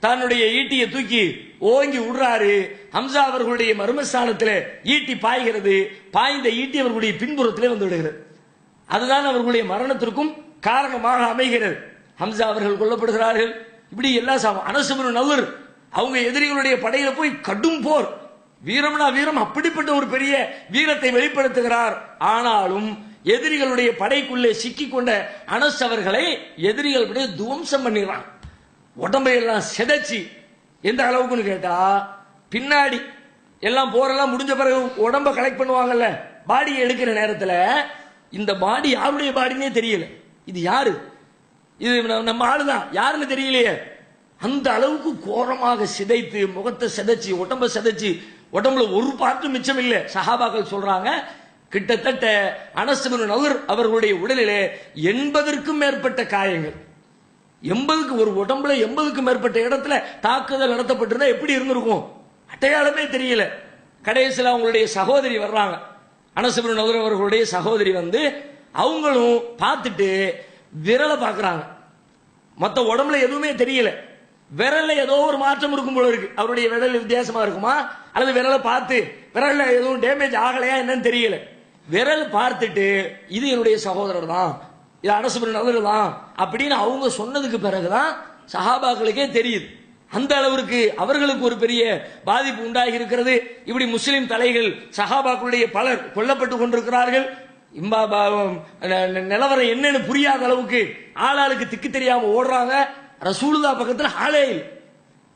Speaker 2: தன்னுடைய ஈட்டியை தூக்கி ஓங்கி விடுறாரு. ஹம்ஸா அவர்களுடைய மர்மஸ்தானத்தில் ஈட்டி பாய்கிறது. பாய்ந்த ஈட்டி அவர்களுடைய பின்புறத்திலே வந்து விடுகிறது. அதுதான் அவர்களுடைய மரணத்திற்கும் காரணமாக அமைகிறது. ஹம்ஸா அவர்கள் கொல்லப்படுகிறார்கள். இப்படி எல்லா அனஸ் இப்னு நதுர் அவங்க எதிரிகளுடைய படையில போய் கடும் போர், வீரம்னா வீரம், அப்படிப்பட்ட ஒரு பெரிய வீரத்தை வெளிப்படுத்துகிறார். ஆனாலும் எதிரிகளுடைய படைக்குள்ளே சிக்கிக் கொண்ட அனஸ் அவர்களை எதிரிகள் துவம்சம் பண்ணிடுறான். உடம்பை எல்லாம் செதச்சி, எந்த அளவுக்குன்னு கேட்டா பின்னாடி எல்லாம் போரெல்லாம் முடிஞ்ச பிறகு உடம்ப கலெக்ட் பண்ணுவாங்கல்ல, பாடியை எடுக்கிற நேரத்தில் இந்த பாடி யாருடைய பாடினே தெரியல. இது யாரு, இது நம்ம ஆளுதான், யாருன்னு தெரியலையே. அந்த அளவுக்கு கோரமாக சிதைத்து, முகத்தை சிதைச்சு, உடம்ப சிதைச்சு, உடம்புல ஒரு பார்ட்டு மிச்சம் இல்லை. சஹாபாக்கள் சொல்றாங்க, கிட்டத்தட்ட அனஸ் இப்னு நதுர் அவர்களுடைய உடலிலே 80க்கும் மேற்பட்ட காயங்கள். 80க்கு ஒரு உடம்புல 80க்கும் மேற்பட்ட இடத்துல தாக்குதல் நடத்தப்பட்டிருந்தா எப்படி இருந்திருக்கும், அடையாளமே தெரியல. கடைசியில் அவங்களுடைய சகோதரி வர்றாங்க, அனஸ் இப்னு நதுர் அவர்களுடைய சகோதரி அவங்களும் பார்த்துட்டு விரலை பார்க்கறாங்க. மற்ற உடம்புல எதுவுமே தெரியல. விரல்ல ஏதோ ஒரு மாற்றம் இருக்கும் போல இருக்கு. அவருடைய விரல் வித்தியாசமா இருக்குமா, அல்லது விரலை பார்த்து விரல்ல எதுவும் டேமேஜ் ஆகலையா என்னன்னு தெரியல. விரல் பார்த்துட்டு இது என்னுடைய சகோதரர் தான், இது அனஸ் இப்னு நதுர் தான் அப்படின்னு அவங்க சொன்னதுக்கு பிறகுதான் சஹாபாக்களுக்கே தெரியுது. அந்த அளவிற்கு அவர்களுக்கு ஒரு பெரிய பாதிப்பு உண்டாகி இருக்கிறது. இப்படி முஸ்லிம் தலைகள் சஹாபாக்களுடைய பலர் கொல்லப்பட்டு கொண்டிருக்கிறார்கள். நிலவரம் என்னன்னு புரியாத அளவுக்கு ஆளாளுக்கு திக்கு தெரியாம ஓடுறாங்க. ரசூலுல்லாஹ் பக்கத்துல ஆளே இல்லை.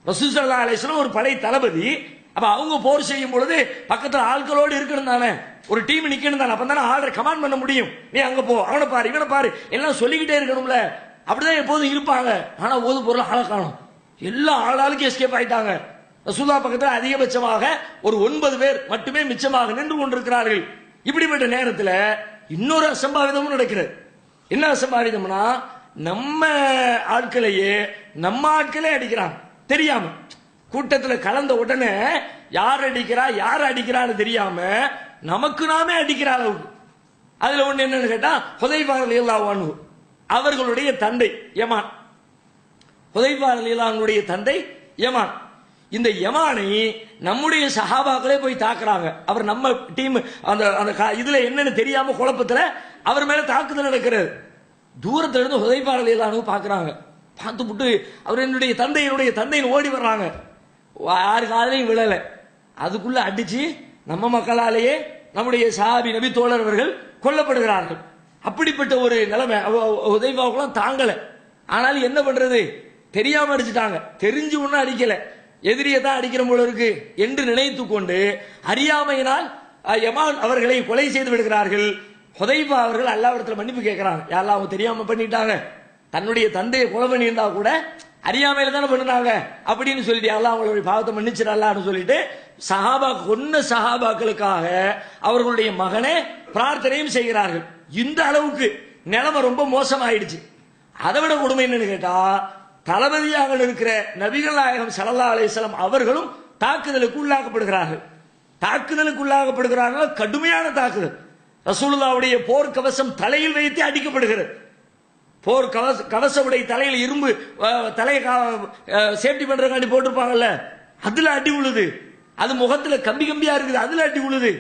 Speaker 2: ரசூல் ஸல்லல்லாஹு அலைஹி வஸல்லம் ஒரு படை தளபதி. அப்ப அவங்க போர் செய்யும் பொழுது பக்கத்துல ஆட்களோடு இருக்கணும் தானே, ஒரு டீம் நிக்கணும் தானே, அப்ப தானே ஆர்டர் கமாண்ட் பண்ண முடியும். நீ அங்க போ, அவனை பாரு, இவனை பாரு, எல்லாம் சொல்லிக்கிட்டே இருக்கணும்ல. அப்படிதான் எப்போதும் இருப்பாங்க. ஆனா ஒரு பொருள் ஆளை காணும், எல்லா ஆளாளுக்கு எஸ்கேப் ஆயிட்டாங்க. ரசூலுல்லாஹ் பக்கத்துல அதிகபட்சமாக ஒரு 9 பேர் மட்டுமே மிச்சமாக நின்று கொண்டிருக்கிறார்கள். இப்படிப்பட்ட நேரத்தில் இன்னொரு அசம்பாவிதமும் நடக்கிறது. என்ன அசம்பாவிதம்னா, நம்ம ஆட்களையே நம்ம ஆட்களே அடிக்கிறாங்க தெரியாம. கூட்டத்தில் கலந்த உடனே யார் அடிக்கிறா யார் அடிக்கிறான்னு தெரியாம நமக்கு நாமே அடிக்கிற அளவுக்கு. அதுல ஒண்ணு என்னன்னு கேட்டா, ஹுதைஃபா ரலியல்லாஹு அன்ஹு அவர்களுடைய தந்தை யமான், ஹுதைஃபா ரலியல்லாஹு அன்ஹுடைய தந்தை யமான். இந்த யமானை நம்முடைய சஹாபாக்களே போய் தாக்குறாங்க. அவர் நம்ம டீம் அந்த இதுல என்னன்னு தெரியாம குழப்பத்துல அவர் மேல தாக்குதல் நடக்கிறது. தூரத்துல இருந்து ஹுதைஃபா ரலியல்லாஹு அன்ஹு பாக்குறாங்க. பார்த்துட்டு அவர் என்னுடைய தந்தையின் ஓடி வர்றாங்க. யாரு காலையும் விழல. அதுக்குள்ள அடிச்சு நம்ம மக்களாலேயே நம்முடைய சஹாபி நபி தோழர்கள் கொல்லப்படுகிறார்கள். அப்படிப்பட்ட ஒரு நிலைமை ஹுதைஃபாவுக்குலாம் தாங்கல. ஆனாலும் என்ன பண்றது, தெரியாம அடிச்சுட்டாங்க. தெரிஞ்சு ஒன்னும் அடிக்கல, எதிரியை தான் அடிக்கிற போல இருக்கு என்று நினைத்து கொண்டு அறியாமையினால் யமான் அவர்களை கொலை செய்து விடுகிறார்கள். ஹுதைஃபா அவர்கள் அல்லாஹ்விடத்தில் மன்னிப்பு கேட்கிறாங்க. யாரெல்லாம் அவங்க தெரியாம பண்ணிட்டாங்க, தன்னுடைய தந்தையை கொலை பண்ணியிருந்தா கூட அறியாமையில தானே பண்ணுனாங்க அப்படின்னு சொல்லிட்டு அல்லாஹ் அவங்களுடைய பாவத்தை மன்னிச்சிடலான்னு சொல்லிட்டு கொன்ன சஹாபாக்களுக்காக அவர்களுடைய மகனே பிரார்த்தனையும் செய்கிறார்கள். இந்த அளவுக்கு நிலைமை ரொம்ப மோசமாயிடுச்சு. அதை விட கொடுமை என்னன்னு கேட்டா, தளபதியாக இருக்கிற நபிகள் நாயகம் ஸல்லல்லாஹு அலைஹி வஸல்லம் அவர்களும் தாக்குதலுக்கு உள்ளாக்கப்படுகிறார்கள். கடுமையான தாக்குதல். ரசூலுல்லாஹ்வுடைய போர் கவசம் தலையில் வைத்து அடிக்கப்படுகிறது. போர் கவச உடைய தலையில் இரும்பு தலையை சேஃப்டி பண்றதுக்காண்டி போட்டிருப்பாங்கல்ல, அதுல அடி உழுது. அது முகத்துல கம்பி கம்பியா இருக்குது, அதுல அடி உழுது.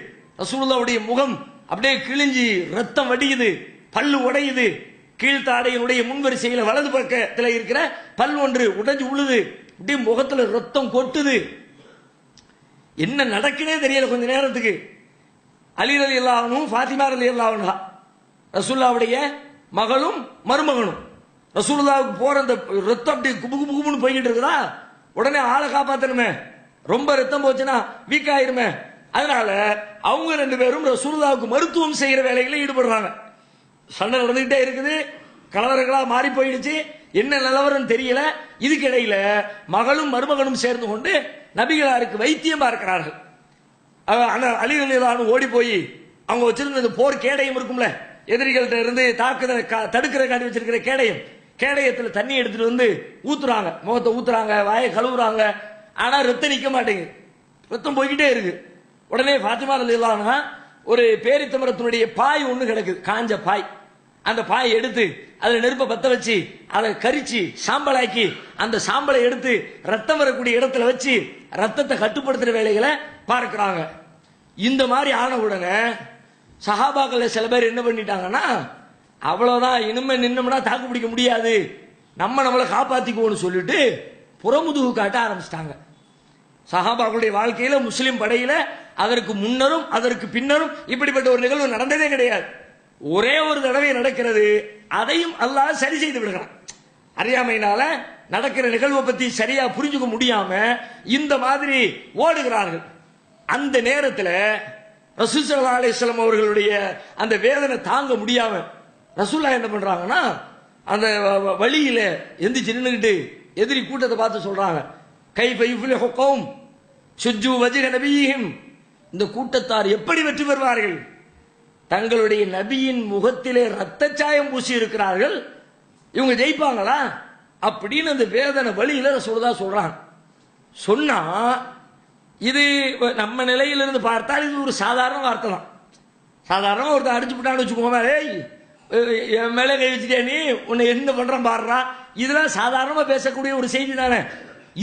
Speaker 2: ரசூலுல்லாஹ்வுடைய முகம் அப்படியே கிழிஞ்சி ரத்தம் வடியுது, பல்லு உடையுது. கீழ்த்தாடையினுடைய முன்வரிசையில் வலது பக்கத்தில் இருக்கிற பல் ஒன்று உடைஞ்சு உழுது. அப்படியே முகத்துல ரத்தம் கொட்டுது. என்ன நடக்குனே தெரியல கொஞ்ச நேரத்துக்கு. அலி ரலியல்லாஹு அன்ஹு, ஃபாத்திமா ரலியல்லாஹு அன்ஹா, ரசூலுல்லாஹ்வுடைய மகளும் மருமகனும். ரசூலுல்லாஹ்வுக்கு போற அந்த ரத்தம் அப்படியே குபு குபு குபுன்னு போய்கிட்டு இருக்குதா, உடனே ஆளை காப்பாத்தணுமே, ரொம்ப ரத்தம் போச்சுன்னா வீக் ஆயிருமே. அதனால அவங்க ரெண்டு பேரும் ரசூலுல்லாஹ்வுக்கு மருத்துவம் செய்யற வேலைகளை ஈடுபடுறாங்க. சண்டை நடந்துகிட்டே இருக்குது, கலவரங்களா மாறி போயிடுச்சு, என்ன நிலவரம் தெரியல. இதுக்கு இடையில மகளும் மருமகனும் சேர்ந்து கொண்டு நபிகளாருக்கு வைத்தியம் பார்க்கிறார்கள். அலி ரலியல்லாஹு அன்ஹு ஓடி போய் அவங்க வச்சிருந்த போர் கேடயம் இருக்கும்ல, எதிரிகள்கிட்ட இருந்து தாக்குதல் தடுக்கிறதுக்காண்டி வச்சிருக்கிற கேடயத்துல தண்ணி எடுத்துட்டு வந்து ஊத்துறாங்க, முகத்தை ஊத்துறாங்க, வாயை கழுவுறாங்க. ஆனா ரத்தம் நிக்க மாட்டேங்குது, ரத்தம் போய்கிட்டே இருக்கு. உடனே ஃபாத்திமா ரலியல்லாஹு அன்ஹா ஒரு பேரித்தமரத்தினுடைய பாய் ஒண்ணு கிடக்குது, காஞ்ச பாய். அந்த பாயை எடுத்து அதுல நெருப்பை பத்த வச்சு அதை கரிச்சு சாம்பலாக்கி அந்த சாம்பலை எடுத்து ரத்தம் வரக்கூடிய இடத்துல வச்சு ரத்தத்தை கட்டுப்படுத்துற வேலைகளை பார்க்கிறாங்க. இந்த மாதிரி ஆன உடனே சஹாபாக்கள் சில பேர் என்ன பண்ணிட்டாங்கன்னா, அவ்வளவுதான், இனிமே நின்னோம்னா தாக்கு பிடிக்க முடியாது, நம்மளை காப்பாத்திக்குவோம்னு சொல்லிட்டு புறமுதுகு காட்ட ஆரம்பிச்சிட்டாங்க. சஹாபாக்களுடைய வாழ்க்கையில முஸ்லிம் படையில அதற்கு முன்னரும் அதற்கு பின்னரும் இப்படிப்பட்ட ஒரு நிகழ்வு நடந்ததே கிடையாது. ஒரே ஒரு தடவை நடக்கிறது, அதையும் அல்லாஹ் சரி செய்து விடுகிறான். அறியாமையினால நடக்கிற நிகழ்வை பத்தி சரியா புரிஞ்சுக்க முடியாம இந்த மாதிரி ஓடுகிறார்கள். அந்த நேரத்தில் ரசூல் ஸல்லல்லாஹு அலைஹி வஸல்லம் அவர்களுடைய அந்த வேதனை தாங்க முடியாம ரசூலுல்லாஹ் என்ன பண்றாங்கன்னா, அந்த வழியில எந்திரிச்சு நின்னுகிட்டு எதிரி கூட்டத்தை பார்த்து சொல்றாங்க, கைஃப யுஃப்லிஹு கௌம் சுஜ்ஜு வஜ்ஹ நபியிஹிம், இந்த கூட்டத்தார் எப்படி வெற்றி பெறுவார்கள், தங்களுடைய நபியின் முகத்திலே ரத்த சாயம் பூசி இருக்கிறார்கள், இவங்க ஜெயிப்பாங்களா அப்படின்னு அந்த வேதனை வழியில ரசூலுல்லாஹ் சொல்றாங்க. சொன்னா இது நம்ம நிலையிலிருந்து பார்த்தால் இது ஒரு சாதாரண வார்த்தை தான். சாதாரணமா ஒருத்தர் அடிச்சு விட்டான்னு வச்சுக்கோங்க, ஏய் என் மேலே கை வச்சுட்டே நீ உன்னை என்ன பண்றான் பாடுறா, இதெல்லாம் சாதாரணமா பேசக்கூடிய ஒரு செய்தி தானே.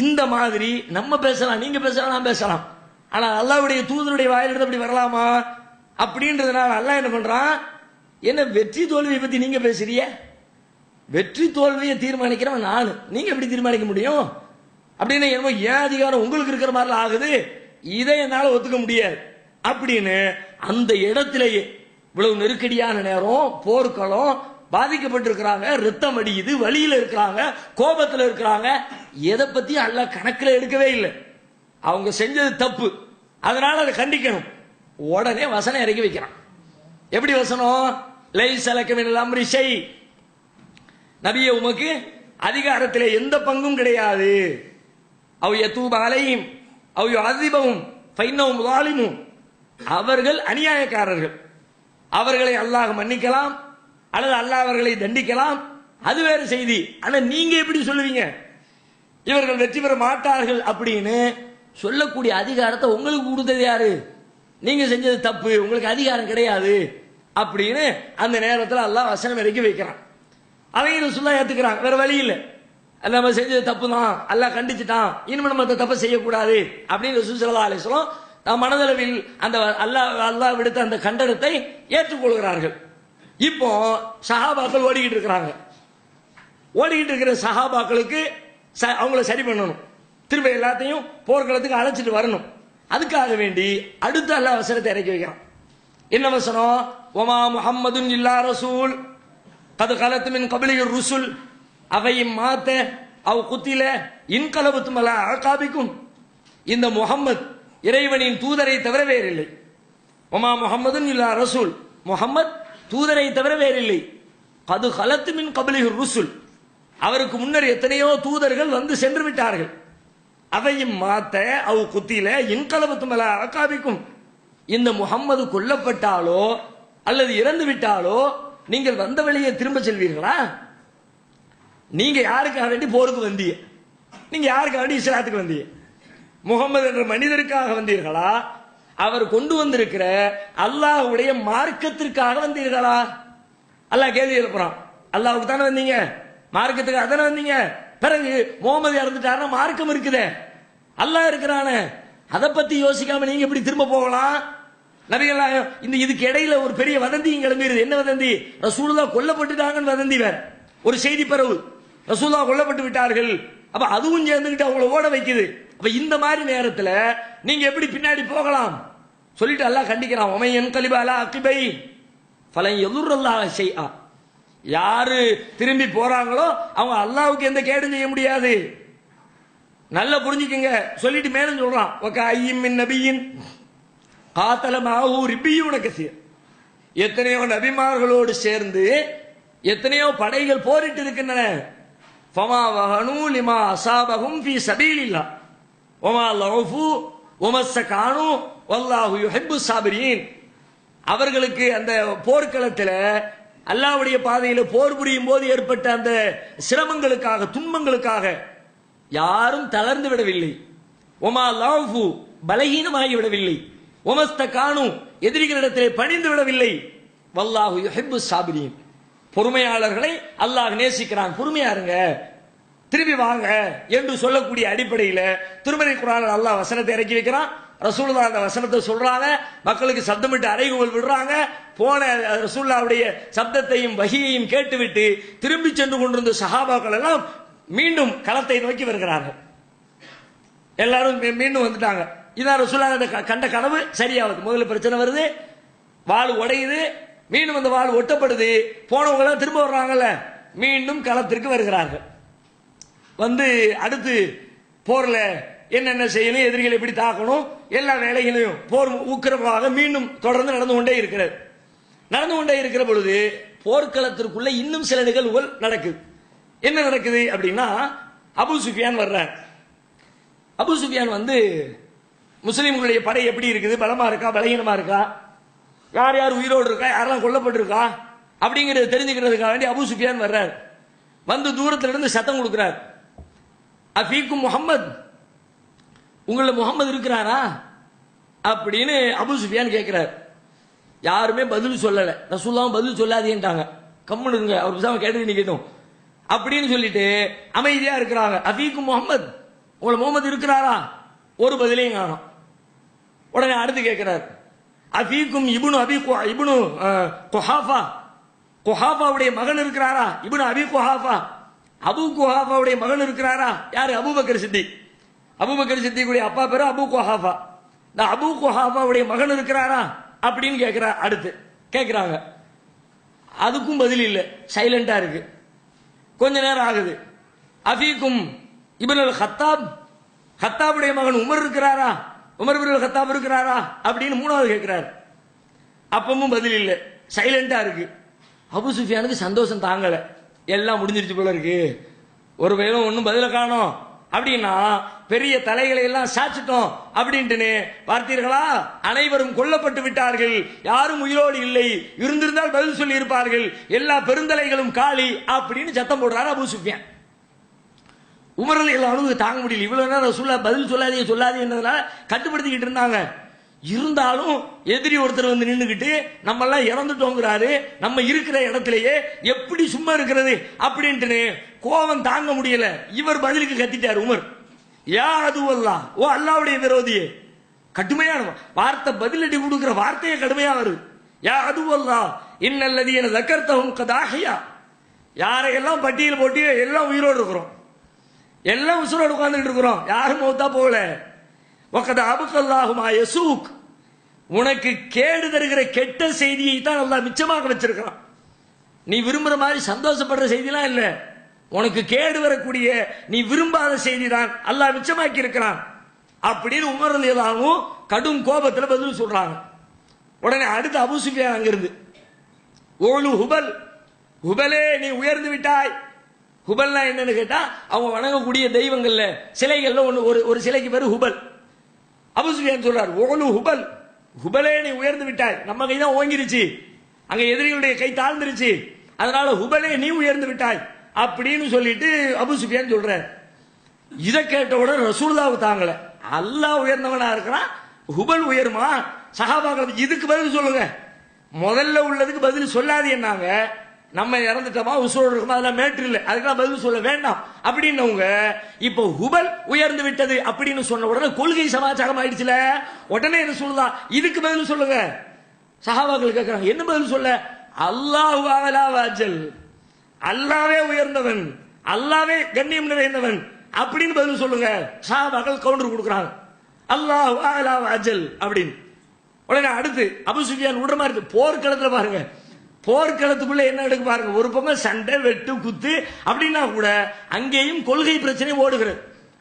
Speaker 2: இந்த மாதிரி நம்ம பேசலாம், நீங்க பேசலாம், நான் பேசலாம். ஆனா அல்லாஹ்வுடைய தூதருடைய வாயிலிருந்து அப்படி வரலாமா அப்படின்றதுனால அல்லாஹ் என்ன பண்றான், என்ன வெற்றி தோல்வியை பத்தி நீங்க பேசுறிய, வெற்றி தோல்வியை தீர்மானிக்கிறவன் நான், நீங்க எப்படி தீர்மானிக்க முடியும் அப்படின்னு, என்னமோ ஏன் அதிகாரம் உங்களுக்கு இருக்கிற மாதிரிலாம் ஆகுது, இதை என்னால ஒத்துக்க முடியாது அப்படின்னு அந்த இடத்திலேயே இவ்வளவு நெருக்கடியான நேரம், போர்க்களம், பாதிக்கப்பட்டிருக்கிறாங்க, ரத்தம் அடியுது, வழியில இருக்கிறாங்க, கோபத்தில் இருக்கிறாங்க, எதை பத்தி அல்லாஹ் கணக்கில் எடுக்கவே இல்லை. அவங்க செஞ்சது தப்பு, அதனால அதை கண்டிக்கணும். உடனே வசனம் இறக்கி வைக்கிறான். எப்படி வசனம், லைஸ லக மினல் அம்ரி ஷை, நபியே உமக்கு அதிகாரத்திலே எந்த பங்கும் கிடையாது. அவ் யதூப அலைஹிம் அவ் யுஅஸிபஹும் ஃபைன்னஹும் ஸாலிமூன், அவர்கள் அநியாயக்காரர்கள், அவர்களை அல்லாஹ் மன்னிக்கலாம் அல்லது அல்லாஹ் அவர்களை தண்டிக்கலாம், அது வேறு செய்தி. ஆனா நீங்க எப்படி சொல்லுவீங்க இவர்கள் வெற்றி பெற மாட்டார்கள் அப்படின்னு சொல்லக்கூடிய அதிகாரத்தை உங்களுக்கு கொடுத்தது யாரு, நீங்க செஞ்சது தப்பு, உங்களுக்கு அதிகாரம் கிடையாது அப்படின்னு அந்த நேரத்தில் அல்லாஹ் வசனம் இறக்கி வைக்கிறான். அவங்க ரசூலுல்லாஹ் ஏத்துக்கிறாங்க, வேற வழி இல்லை, நம்ம செஞ்சது தப்பு தான், அல்லாஹ் கண்டிச்சுட்டான், இனிமே நம்ம தப்பை செய்யக்கூடாது அப்படின்னு ரசூல் ஸல்லல்லாஹு அலைஹி வஸல்லம் மனதளவில் அந்த அல்லாஹ் விடுத்த அந்த கண்டனத்தை ஏற்றுக்கொள்கிறார்கள். இப்போ சஹாபாக்கள் ஓடிக்கிட்டு இருக்கிறாங்க. ஓடிக்கிட்டு இருக்கிற சஹாபாக்களுக்கு அவங்கள சரி பண்ணணும், திரும்ப எல்லாத்தையும் போர்க்களத்துக்கு அழைச்சிட்டு வரணும். அதுக்காக வேண்டி அடுத்த அல்லாஹ் வசனத்தை இறக்கி வைக்கிறான். என்ன வசனம், ஒமா முஹம்மதுன் இல்லா ரசூல் கது கலத்து மின் கபிலிர் ருசுல் அவையும் மாத்த அவ் குத்தில இன்கலபத்தும் அல்ல அழகாபிக்கும், இந்த முஹம்மத் இறைவனின் தூதரை தவிர வேறில்லை. ஒமா முஹம்மதுன் இல்லா ரசூல், முஹம்மத் தூதரை தவிர வேறில்லை. கது கலத்து மின் கபிலிர் ருசுல், அவருக்கு முன்னர் எத்தனையோ தூதர்கள் வந்து சென்று விட்டார்கள். அவையும் மாத்த அவ் குத்தில இன்கலபத்தும் அல்ல அழகாபிக்கும், இந்த முஹம்மது கொல்லப்பட்டாலோ அல்லது இறந்து விட்டாலோ நீங்கள் வந்த வழியை திரும்ப செல்வீர்களா? நீங்க யாருக்காக வேண்டி போருக்கு வந்தீங்க? நீங்க யாருக்காக வேண்டி இஸ்லாத்துக்கு வந்தீங்க? முகமது என்ற மனிதருக்காக வந்தீர்களா? அவர் கொண்டு வந்திருக்கிற அல்லாஹ்வுடைய மார்க்கத்திற்காக வந்தீர்களா? அல்லாஹ் கேள்வி எழுப்புறான். அல்லாஹ்வுக்கு தானே வந்தீங்க, மார்க்கத்துக்காக தானே வந்தீங்க. பிறகு முகமது இறந்துட்டாருன்னா மார்க்கம் இருக்குதே, அல்லாஹ் இருக்கிறானே, அதை பத்தி யோசிக்காம நீங்க எப்படி திரும்ப போகலாம்? நபிகள் இந்த இதுக்கு இடையில ஒரு பெரிய வதந்தி கிளம்பிடுது. என்ன வதந்தி? ரசூலுல்லாஹ் கொல்லப்பட்டுட்டாங்கன்னு வதந்தி வேற. ஒரு செய்தி பரவு, ரசூலுல்லாஹ் கொல்லப்பட்டு விட்டார்கள். அப்ப அதுவும் சேர்ந்துகிட்டு அவங்கள ஓட வைக்குது. அப்ப இந்த மாதிரி நேரத்தில் நீங்க எப்படி பின்னாடி போகலாம்? சொல்லிட்டு அல்லாஹ் கண்டிக்கிறான். உமையன் கலிபாலா அக்கிபை ஃபலன் யதுர்ரல்லாஹ ஷைஆ. யாரு திரும்பி போறாங்களோ அவங்க அல்லாஹ்வுக்கு எந்த கேடும் செய்ய முடியாது. நல்லா புரிஞ்சுக்கங்க. சொல்லிட்டு மேலும் சொல்றான், வகஅய்யிம் மின் நபியின் காத்தல மாஹு ரிப்பியூன கஸீர். எத்தனையோ நபிமார்களோடு சேர்ந்து எத்தனையோ படைகள் போரிட்டு இருக்கின்றன. ஃபமா வஹனு லிமா அஸாபஹும் ஃபீ சபீலில்லாஹ் வமா லஃபு வமஸ்ஸகானு வல்லாஹு யுஹிப்பு ஸாபிரீன். அவர்களுக்கு அந்த போர்க்களத்தில் அல்லாஹ்வுடைய பாதையில் போர் புரியும் போது ஏற்பட்ட அந்த சிரமங்களுக்காக, துன்பங்களுக்காக யாரும் தளர்ந்து விடவில்லை. ஒமா லஃபு பலகீனமாகி விடவில்லை. ஒமஸ்தகானு எதிரிகளிடத்திலே பணிந்து விடவில்லை. வல்லாஹு யுஹிப்பு ஸாபிரீன். பொறுமையாளர்களை அல்லாஹ் நேசிக்கிறான். பொறுமையாருங்க, திரும்பி வாங்க என்று சொல்லக்கூடிய அடிப்படையில் திருமறை குர்ஆனில் அல்லாஹ் வசனத்தை இறக்கி வைக்கிறான். ரசூலுல்லாஹ் அந்த வசனத்தை சொல்றாங்க, மக்களுக்கு சப்தமிட்டு அறைகூவல் விடுறாங்க. போன ரசூலுல்லாஹ்வுடைய சப்தத்தையும் வஹியையும் கேட்டுவிட்டு திரும்பி சென்று கொண்டிருந்த சஹாபாக்கள் எல்லாம் மீண்டும் களத்தை நோக்கி வருகிறார்கள். எல்லாரும் மீண்டும் வந்துட்டாங்க. இதான் ரசூலுல்லாஹ் கண்ட கனவு சரியாகுது. முதல்ல பிரச்சனை வருது, வாள் உடையுது, மீண்டும் அந்த வாள் ஒட்டப்படுது. போனவங்க எல்லாம் திரும்ப வர்றாங்கல்ல, மீண்டும் களத்திற்கு வருகிறார்கள். வந்து அடுத்து போர்ல என்னென்ன செய்யணும், எதிரிகளை எப்படி தாக்கணும், எல்லா வேலைகளையும் போர் ஊக்கரமாக மீண்டும் தொடர்ந்து நடந்து கொண்டே இருக்கிறது. நடந்து கொண்டே இருக்கிற பொழுது போர்க்களத்திற்குள்ள இன்னும் சில நிகழ்வுகள் நடக்குது. என்ன நடக்குது அப்படின்னா, அபூ சுஃபியான் வர்றார். அபூ சுஃபியான் வந்து முஸ்லிம்களுடைய படை எப்படி இருக்குது, பலமா இருக்கா பலகீனமா இருக்கா, யார் யார் உயிரோடு இருக்கா, யாரெல்லாம் கொல்லப்பட்டிருக்கா அப்படிங்கிறத தெரிஞ்சுக்கிறதுக்காக வேண்டி அபூ சுஃபியான் வர்றார். வந்து தூரத்துல இருந்து சத்தம் கொடுக்கிறார், அஃபீக்கும் முஹம்மத், உங்கள முகமது இருக்கிறாரா அப்படின்னு அபூ சுஃபியான் கேட்கிறார். யாருமே பதில் சொல்லல. ரசூலுல்லாஹ் பதில் சொல்லாதேன்ட்டாங்க. கம்முன்னு இருங்க, அவர் பேசாம கேட்டு நிக்கட்டும் அப்படின்னு சொல்லிட்டு அமைதியா இருக்கிறாங்க. அஃபீக்கும் முஹம்மத், உங்கள முகமது இருக்கிறாரா? ஒரு பதிலையும் காணோம். உடனே அடுத்து கேட்கிறார், அஃபீக்கும் இப்னு அபி இப்னு குஹாஃபா, குஹாஃபாவுடைய மகன் இருக்கிறாரா? இப்னு அபி குஹாஃபா, அபூ குஹாஃபாவுடைய மகன் இருக்கிறாரா? யாரு? அபூபக்கர் சித்திக். அபூபக்கர் சித்திக்குடைய அப்பா பேரு அபூ குஹாஃபா. இந்த அபூ குஹாஃபாவுடைய மகன் இருக்கிறாரா அப்படின்னு கேட்கிறார். அடுத்து கேட்கிறாங்க, அதுக்கும் பதில் இல்லை, சைலண்டா இருக்கு. கொஞ்ச நேரம் ஆகுது. அஃபீக்கும் இப்னுல் ஹத்தாப், ஹத்தாபுடைய மகன் உமர் இருக்கிறாரா? உமர் இப்னுல் ஹத்தாப் இருக்கிறாரா அப்படின்னு மூணாவது கேட்கிறார். அப்பவும் பதில் இல்லை, சைலண்டா இருக்கு. அபூ சுஃபியானுக்கு சந்தோஷம் தாங்கல. எல்லாம் முடிஞ்சிருச்சு போல இருக்கு, ஒரு வேளை ஒன்னும் பதில காணோம் அப்படின்னா பெரிய தலைகளை எல்லாம் சாச்சிட்டோம் அப்படின்ட்டு பார்த்தீர்களா, அனைவரும் கொல்லப்பட்டு விட்டார்கள், யாரும் உயிரோடு இல்லை, இருந்திருந்தால் பதில் சொல்லி இருப்பார்கள், எல்லா பெருந்தலைகளும் காலி அப்படின்னு சத்தம் போடுறாரு அபூ சுஃபியான். உமர் எல்லாம் தாங்க முடியல. இவ்வளவு நேரம் ரசூலுல்லாஹ் பதில் சொல்லாதீங்கன்றதுனால கட்டுப்படுத்திக்கிட்டு இருந்தாங்க. இருந்தாலும் எதிரி ஒருத்தர் வந்து நின்றுகிட்டு நம்ம எல்லாம் இறந்துட்டோங்கிறாரு, நம்ம இருக்கிற இடத்திலேயே எப்படி சும்மா இருக்கிறது அப்படின்ட்டு கோபம் தாங்க முடியல. இவர் பதிலுக்கு கத்திட்டார் உமர், யா அதுவல்லாஹ், ஓ அல்லாஹ்வுடைய விரோதியே. கடுமையான வார்த்தை, பதிலடி கொடுக்கிற வார்த்தையே கடுமையா வருது. யா அதுவல்லாஹ் இன்னல்லதீன ஸக்கர்தஹும் கத் அஹ்யா. யாரையெல்லாம் பட்டியல் போட்டு எல்லாம் உயிரோடு இருக்கிறோம், எல்லாம் உசுரோடு உட்கார்ந்துட்டு இருக்கிறோம், யாரும் மௌத்தா போகல. வகத அபுகல்லாஹு மா யசூக், உனக்கு கேடு தருகிற கெட்ட செய்தியை தான் அல்லாஹ் மிச்சமாக வச்சிருக்கிறான். நீ விரும்புற மாதிரி சந்தோஷப்படுற செய்திலாம் இல்ல, உனக்கு கேடு வரக்கூடிய நீ விரும்பாத செய்தி தான் அல்லாஹ் மிச்சமாக்கி இருக்கிறான் அப்படின்னு உமர் ரலியல்லாஹு அன்ஹு கடும் கோபத்துல பதில் சொல்றாங்க. உடனே அடுத்து அபூ சுஃபியான் அங்கிருந்து, ஓலு ஹுபல், ஹுபலே நீ உயர்ந்து விட்டாய். ஹுபல்னா என்னன்னு கேட்டா அவங்க வணங்கக்கூடிய தெய்வங்கள்ல சிலைகள்ல ஒரு சிலைக்கு பேரு ஹுபல். அபூ சுஃபியான் சொல்றார், ஓலு ஹுபல், ஹுபலே நீ உயர்ந்து விட்டாய், நம்ம கைதான் ஓங்கிருச்சு அங்க எதிரிகளுடைய கை தாழ்ந்துருச்சு, அதனால ஹுபலே நீ உயர்ந்து விட்டாய் அப்படின்னு சொல்லிட்டு அபூ சுஃபியான் சொல்றார். இதை கேட்டவுடன் ரசூலுல்லாஹ் தாங்கல, அல்லாஹ் உயர்ந்தவனா இருக்கிறான், ஹுபல் உயருமா? சஹாபாக்கள் இதுக்கு பதில் சொல்லுங்க, முதல்ல உள்ளதுக்கு பதில் சொல்லாது என்னாங்க, நம்ம இறந்துட்டோமா உசூல் இருக்குமா அதெல்லாம் மேட்ரு இல்லை, அதுக்கெல்லாம் பதில் சொல்ல வேண்டாம் அப்படின்னவங்க இப்போ ஹுபல் உயர்ந்து விட்டது அப்படின்னு சொன்ன உடனே கொள்கை சமாச்சாரம் ஆயிடுச்சுல, உடனே என்ன சொல்லுதா இதுக்கு பதில் சொல்லுங்க. சஹாபாக்கள் கேட்கிறாங்க என்ன பதில் சொல்ல? அல்லாஹு அலா வஜல், அல்லாவே உயர்ந்தவன், அல்லாவே கண்ணியம் நிறைந்தவன் அப்படின்னு பதில் சொல்லுங்க. சஹாபாக்கள் கவுண்டர் கொடுக்குறாங்க, அல்லாஹு அலா வஜல் அப்படின்னு. உடனே அடுத்து அபூ சுஃபியான் விடுற மாதிரி போர்க்களத்துல பாருங்க, போர்க்களத்துக்குள்ள என்ன எடுக்க பாருங்க, ஒரு பக்கம் சண்டை வெட்டு குத்து அப்படின்னா கூட அங்கேயும் கொள்கை பிரச்சனை ஓடுகிறது.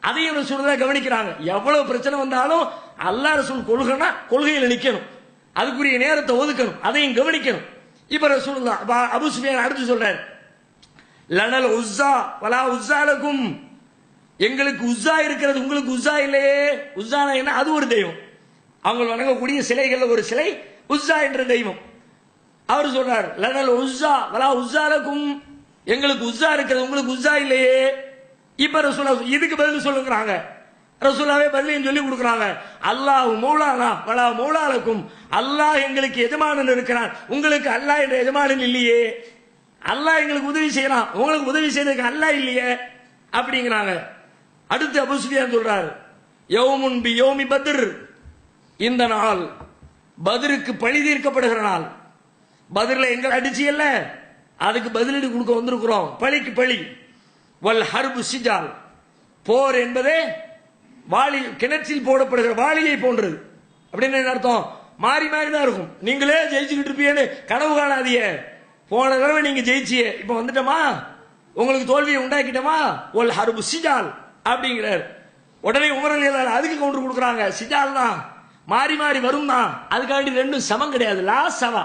Speaker 2: அதையும் ரசூலுல்லாஹ் கவனிக்கிறாங்க. எவ்வளவு பிரச்சனை வந்தாலும் அல்லாஹ் ரசூல் கொள்கைனா கொள்கையில நிக்கணும், அதுக்குரிய நேரத்தை ஒதுக்கணும், அதையும் கவனிக்கணும். இப்ப ரசூலுல்லாஹ் அபூ சுஃபியான் அடுத்து சொல்றாரு, லனல் உஸ்ஸா வலா உஸ்ஸாலக்கும், எங்களுக்கு உஸ்ஸா இருக்கிறது உங்களுக்கு உஸ்ஸா இல்லையே. உஸ்ஸானா என்ன? அது ஒரு தெய்வம், அவங்க வணங்கக்கூடிய சிலைகள்ல ஒரு சிலை உஸ்ஸா என்ற தெய்வம். அவர் சொல்றார் லனல் உஸ்ஸா வலா உஸ்ஸாலக்கும், எங்களுக்கு உஸ்ஸா இருக்கிறது உங்களுக்கு உஸ்ஸா இல்லையே. இப்ப ரசூலுல்லாஹ் இதுக்கு பதில் சொல்லுங்கறாங்க. ரசூலுல்லாஹ்வே பதிலையும் சொல்லி கொடுக்கறாங்க, அல்லாஹ் மௌலானா வலா மௌலாலக்கும், அல்லாஹ் எங்களுக்கு எஜமானன் இருக்கிறான், உங்களுக்கு அல்லாஹ் என்ற எஜமானன் இல்லையே. அல்லாஹ் எங்களுக்கு உதவி செய்யறான், உங்களுக்கு உதவி செய்யறதுக்கு அல்லாஹ் இல்லையே அப்படிங்கிறாங்க. அடுத்து அபூ சுஃபியான் சொல்றார், யௌமுன் பி யௌமி பத்ர், இந்த நாள் பத்ருக்கு பழி தீர்க்கப்படுகிற நாள். பத்ர்ல எங்களை அடிச்சியல்ல, அதுக்கு பதிலடி கொடுக்க வந்திருக்கிறோம், பழிக்கு பழி. வல் ஹர்பு சிஜால், போர் என்பதே வாளி கிணற்றில் போடப்படுகிற வாளியை போன்றது. அப்படின்னு என்ன அர்த்தம்? மாறி மாறி தான் இருக்கும், நீங்களே ஜெயிச்சுக்கிட்டு இருப்பீங்கன்னு கனவு காணாதீங்க. போன தடவை நீங்க ஜெயிச்சியே, இப்ப வந்துட்டோமா, உங்களுக்கு தோல்வியை உண்டாக்கிட்டோமா, ஒல் ஹர்பு சிஜால் அப்படிங்கிறார். உடனே உமர் ரலியல்லாஹு அதுக்கு கவுண்டர் கொடுக்குறாங்க, சிஜால் தான் மாறி மாறி வரும் தான், அதுக்காண்டி ரெண்டும் சமம் கிடையாது, லா சவா,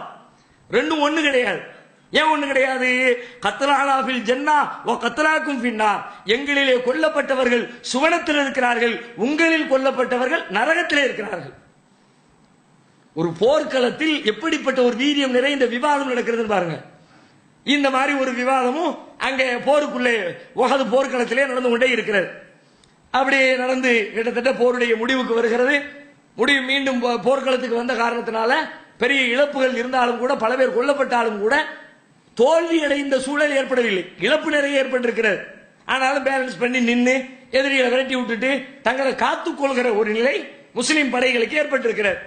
Speaker 2: ரெண்டும் ஒண்ணு கிடையாது. ஏன் ஒண்ணு கிடையாது? கத்லானா ஃபில் ஜன்னா வ கத்லாக்கும் ஃபின்னார், எங்களிலே கொல்லப்பட்டவர்கள் சுவனத்தில் இருக்கிறார்கள், உங்களில் கொல்லப்பட்டவர்கள் நரகத்திலே இருக்கிறார்கள். ஒரு போர்க்களத்தில் எப்படிப்பட்ட ஒரு வீரியம் நிறைந்த விவாதம் நடக்கிறது பாருங்க. இந்த மாதிரி ஒரு விவாதமும் அங்கே போருக்குள்ளே உஹது போர்க்களத்திலே நடந்து கொண்டே இருக்கிறது. அப்படி நடந்து கிட்டத்தட்ட போருடைய முடிவுக்கு வருகிறது. முடிவு மீண்டும் போர்க்களத்துக்கு வந்த காரணத்தினால பெரிய இழப்புகள் இருந்தாலும் கூட, பல பேர் கொல்லப்பட்டாலும் கூட தோல்வி அடைந்த சூழல் ஏற்படவில்லை, இழப்பு நிறைய ஏற்பட்டிருக்கிறது. ஆனாலும் பேலன்ஸ் பண்ணி நின்று எதிரிகளை விரட்டி விட்டுட்டு தங்களை காத்துக் கொள்கிற ஒரு நிலை முஸ்லிம் படைகளுக்கு ஏற்பட்டிருக்கிறது.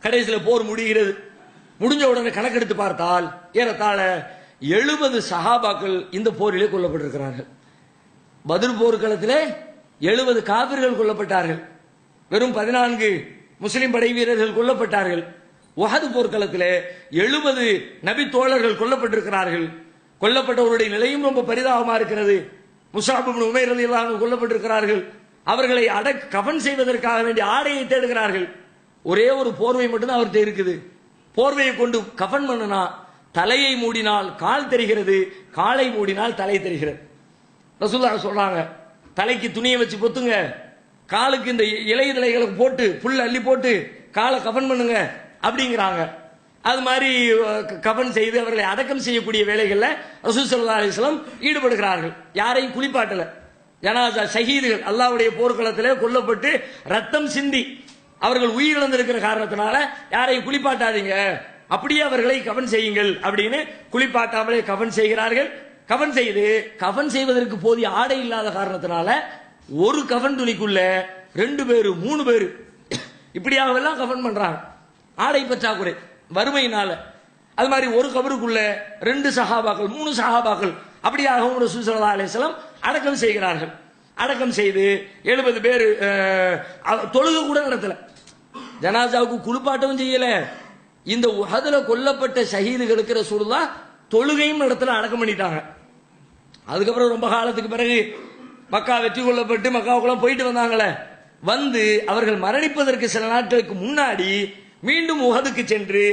Speaker 2: கடைசியில் போர் முடிகிறது. முடிஞ்ச உடனே கணக்கெடுத்து பார்த்தால் ஏறத்தாழ 70 சஹாபாக்கள் இந்த போரிலே கொல்லப்பட்டிருக்கிறார்கள். பத்ர் போர்க்களத்திலே 70 காபிர்கள் கொல்லப்பட்டார்கள், வெறும் 14 முஸ்லிம் படை வீரர்கள் கொல்லப்பட்டார்கள். உஹது போர்க்களத்திலே 70 நபி தோழர்கள் கொல்லப்பட்டிருக்கிறார்கள். கொல்லப்பட்டவருடைய நிலையும் ரொம்ப பரிதாபமா இருக்கிறது. முஸஅப் இப்னு உமைர் ரலியல்லாஹு அன்ஹு கொல்லப்பட்டிருக்கிறார்கள். அவர்களை கஃன் செய்வதற்காக வேண்டிய ஆடையை தேடுகிறார்கள். ஒரே ஒரு போர்வை மட்டும்தான் அவர்கிட்ட இருக்குது. போர்வையை கொண்டு கஃன் பண்ணினா தலையை மூடினால் கால் தெரிகிறது, காலை மூடினால் தலை தெரிகிறது. ரசூலுல்லாஹ் சொல்றாங்க, தலைக்கு துணியை வச்சு பொத்துங்க, காலுக்கு இந்த இலை தலைகளுக்கு போட்டு புல் அள்ளி போட்டு காலை கஃன் பண்ணுங்க அப்படிங்கிறாங்க. அது மாதிரி கஃன் செய்து அவர்களை அடக்கம் செய்யக்கூடிய வேலைகள்ல ரசூல் ஸல்லல்லாஹு அலைஹி வஸல்லம் ஈடுபடுகிறார்கள். யாரையும் குளிப்பாட்டல. ஜனாசா ஷஹீதுகள் அல்லாஹ்வுடைய போர்க்களத்திலே கொல்லப்பட்டு ரத்தம் சிந்தி அவர்கள் உயிரிழந்திருக்கிற காரணத்தினால யாரையும் குளிப்பாட்டாதீங்க, அப்படியே அவர்களை கஃன் செய்யுங்கள் அப்படின்னு குளிப்பாட்டாமலே கஃன் செய்கிறார்கள். கஃன் செய்வதற்கு போதிய ஆடை இல்லாத காரணத்தினால ஒரு கஃன் துணிக்குள்ள 2 பேரு 3 பேரு இப்படியாவெல்லாம் கஃன் பண்றாங்க. ஆடை பற்றாக்குறை வறுமையினால. அது மாதிரி ஒரு கபருக்குள்ள 2 சஹாபாக்கள் 3 சஹாபாக்கள் அப்படியாகவும் ரசூல் ஸல்லல்லாஹு அலைஹி வஸல்லம் அடக்கம் செய்கிறார்கள். அடக்கம் செய்து 70 பேர் தொழுகை கூட நடத்தல, ஜனாசாவுக்கு குளிப்பாட்டவும் செய்யல. இந்த உஹதுல கொல்லப்பட்ட ஷஹீதுகளுக்கு ரசூலுல்லாஹ் தொழுகையும் நடத்தல, அடக்கம் பண்ணிட்டாங்க. அதுக்கப்புறம் ரொம்ப காலத்துக்கு பிறகு மக்கா வெற்றி கொள்ளப்பட்டு மக்காவுக்குள்ள போயிட்டு வந்தாங்களே, வந்து அவர்கள் மரணிப்பதற்கு சில நாட்களுக்கு முன்னாடி மீண்டும் உஹதுக்கு சென்று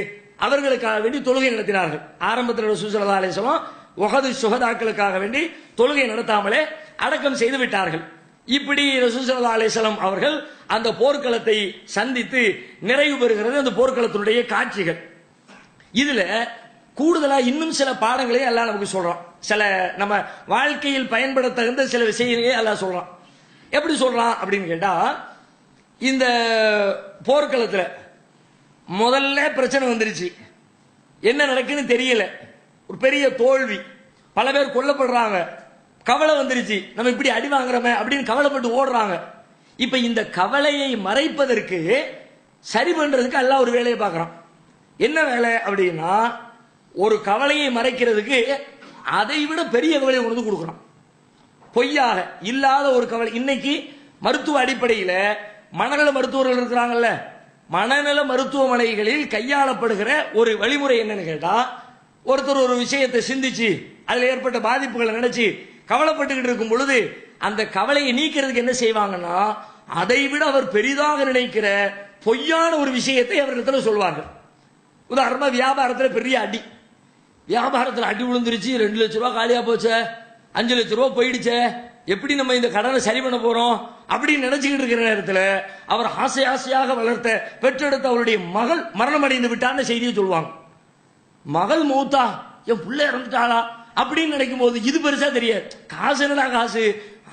Speaker 2: அவர்களுக்காக வேண்டி தொழுகை நடத்தினார்கள். ஆரம்பத்தில் ரசூல் ஸல்லல்லாஹு அலைஹி வஸல்லம் உஹது சுஹதாக்களுக்காக வேண்டி தொழுகை நடத்தாமலே அடக்கம் செய்து விட்டார்கள். இப்படி ரசூல் ஸல்லல்லாஹு அலைஹி வஸல்லம் அவர்கள் அந்த போர்க்களத்தை சந்தித்து நிறைவு பெறுகிறது அந்த போர்க்களத்தினுடைய காட்சிகள். இதுல கூடுதலா இன்னும் சில பாடங்களை அல்லாஹ் நமக்கு சொல்றான். சில நம்ம வாழ்க்கையில் பயன்பட தகுந்த சில விஷயங்களே அல்லாஹ் சொல்றான். எப்படி சொல்றான் அப்படின்னு கேட்டா, இந்த போர்க்களத்துல முதல்ல பிரச்சனை வந்துருச்சு, என்ன நடக்குன்னு தெரியல, ஒரு பெரிய தோல்வி, பல பேர் கொல்லப்படுறாங்க, கவலை வந்துருச்சு, நம்ம இப்படி அடி வாங்குறோமே அப்படின்னு கவலைப்பட்டு ஓடுறாங்க. இப்ப இந்த கவலையை மறைப்பதற்கு, சரி பண்றதுக்கு அல்லாஹ் ஒரு வேலையை பார்க்கறான். என்ன வேலை அப்படின்னா, ஒரு கவலையை மறைக்கிறதுக்கு அதை விட பெரிய கவலையை கொண்டு கொடுக்குறான். பொய்யாக இல்லாத ஒரு கவலை. இன்னைக்கு மருத்துவ அடிப்படையில் மனநல மருத்துவர்கள் இருக்கிறாங்கல்ல, மனநல மருத்துவமனைகளில் கையாளப்படுகிற ஒரு வழிமுறை என்னன்னு கேட்டா, ஒருத்தர் ஒரு விஷயத்தை சிந்திச்சு அதில் ஏற்பட்ட பாதிப்புகளை நினைச்சு கவலைப்பட்டுக்கிட்டு இருக்கும் பொழுது அந்த கவலையை நீக்கிறதுக்கு என்ன செய்வாங்கன்னா, அதை விட அவர் பெரிதாக நினைக்கிற பொய்யான ஒரு விஷயத்தை அவர்களிடத்தில் சொல்வார்கள். உதாரணமா வியாபாரத்தில் பெரிய அடி, வியாபாரத்தில் அடி விழுந்துருச்சு, 2 லட்ச ரூபா காலியா போச்சே, 5 லட்ச ரூபா போயிடுச்சே, எப்படி நம்ம இந்த கடனை சரி பண்ண போறோம் அப்படின்னு நினைச்சுக்கிட்டு இருக்கிற நேரத்தில் அவர் ஆசையாக வளர்த்த பெற்றெடுத்த அவருடைய மகள் மரணம் அடைந்து விட்டான்னு செய்தியை சொல்லுவாங்க. மகள் மௌத்தா, என் புள்ள இறந்துட்டாளா அப்படின்னு நினைக்கும் போது இது பெருசா தெரியாது. காசு என்னடா காசு,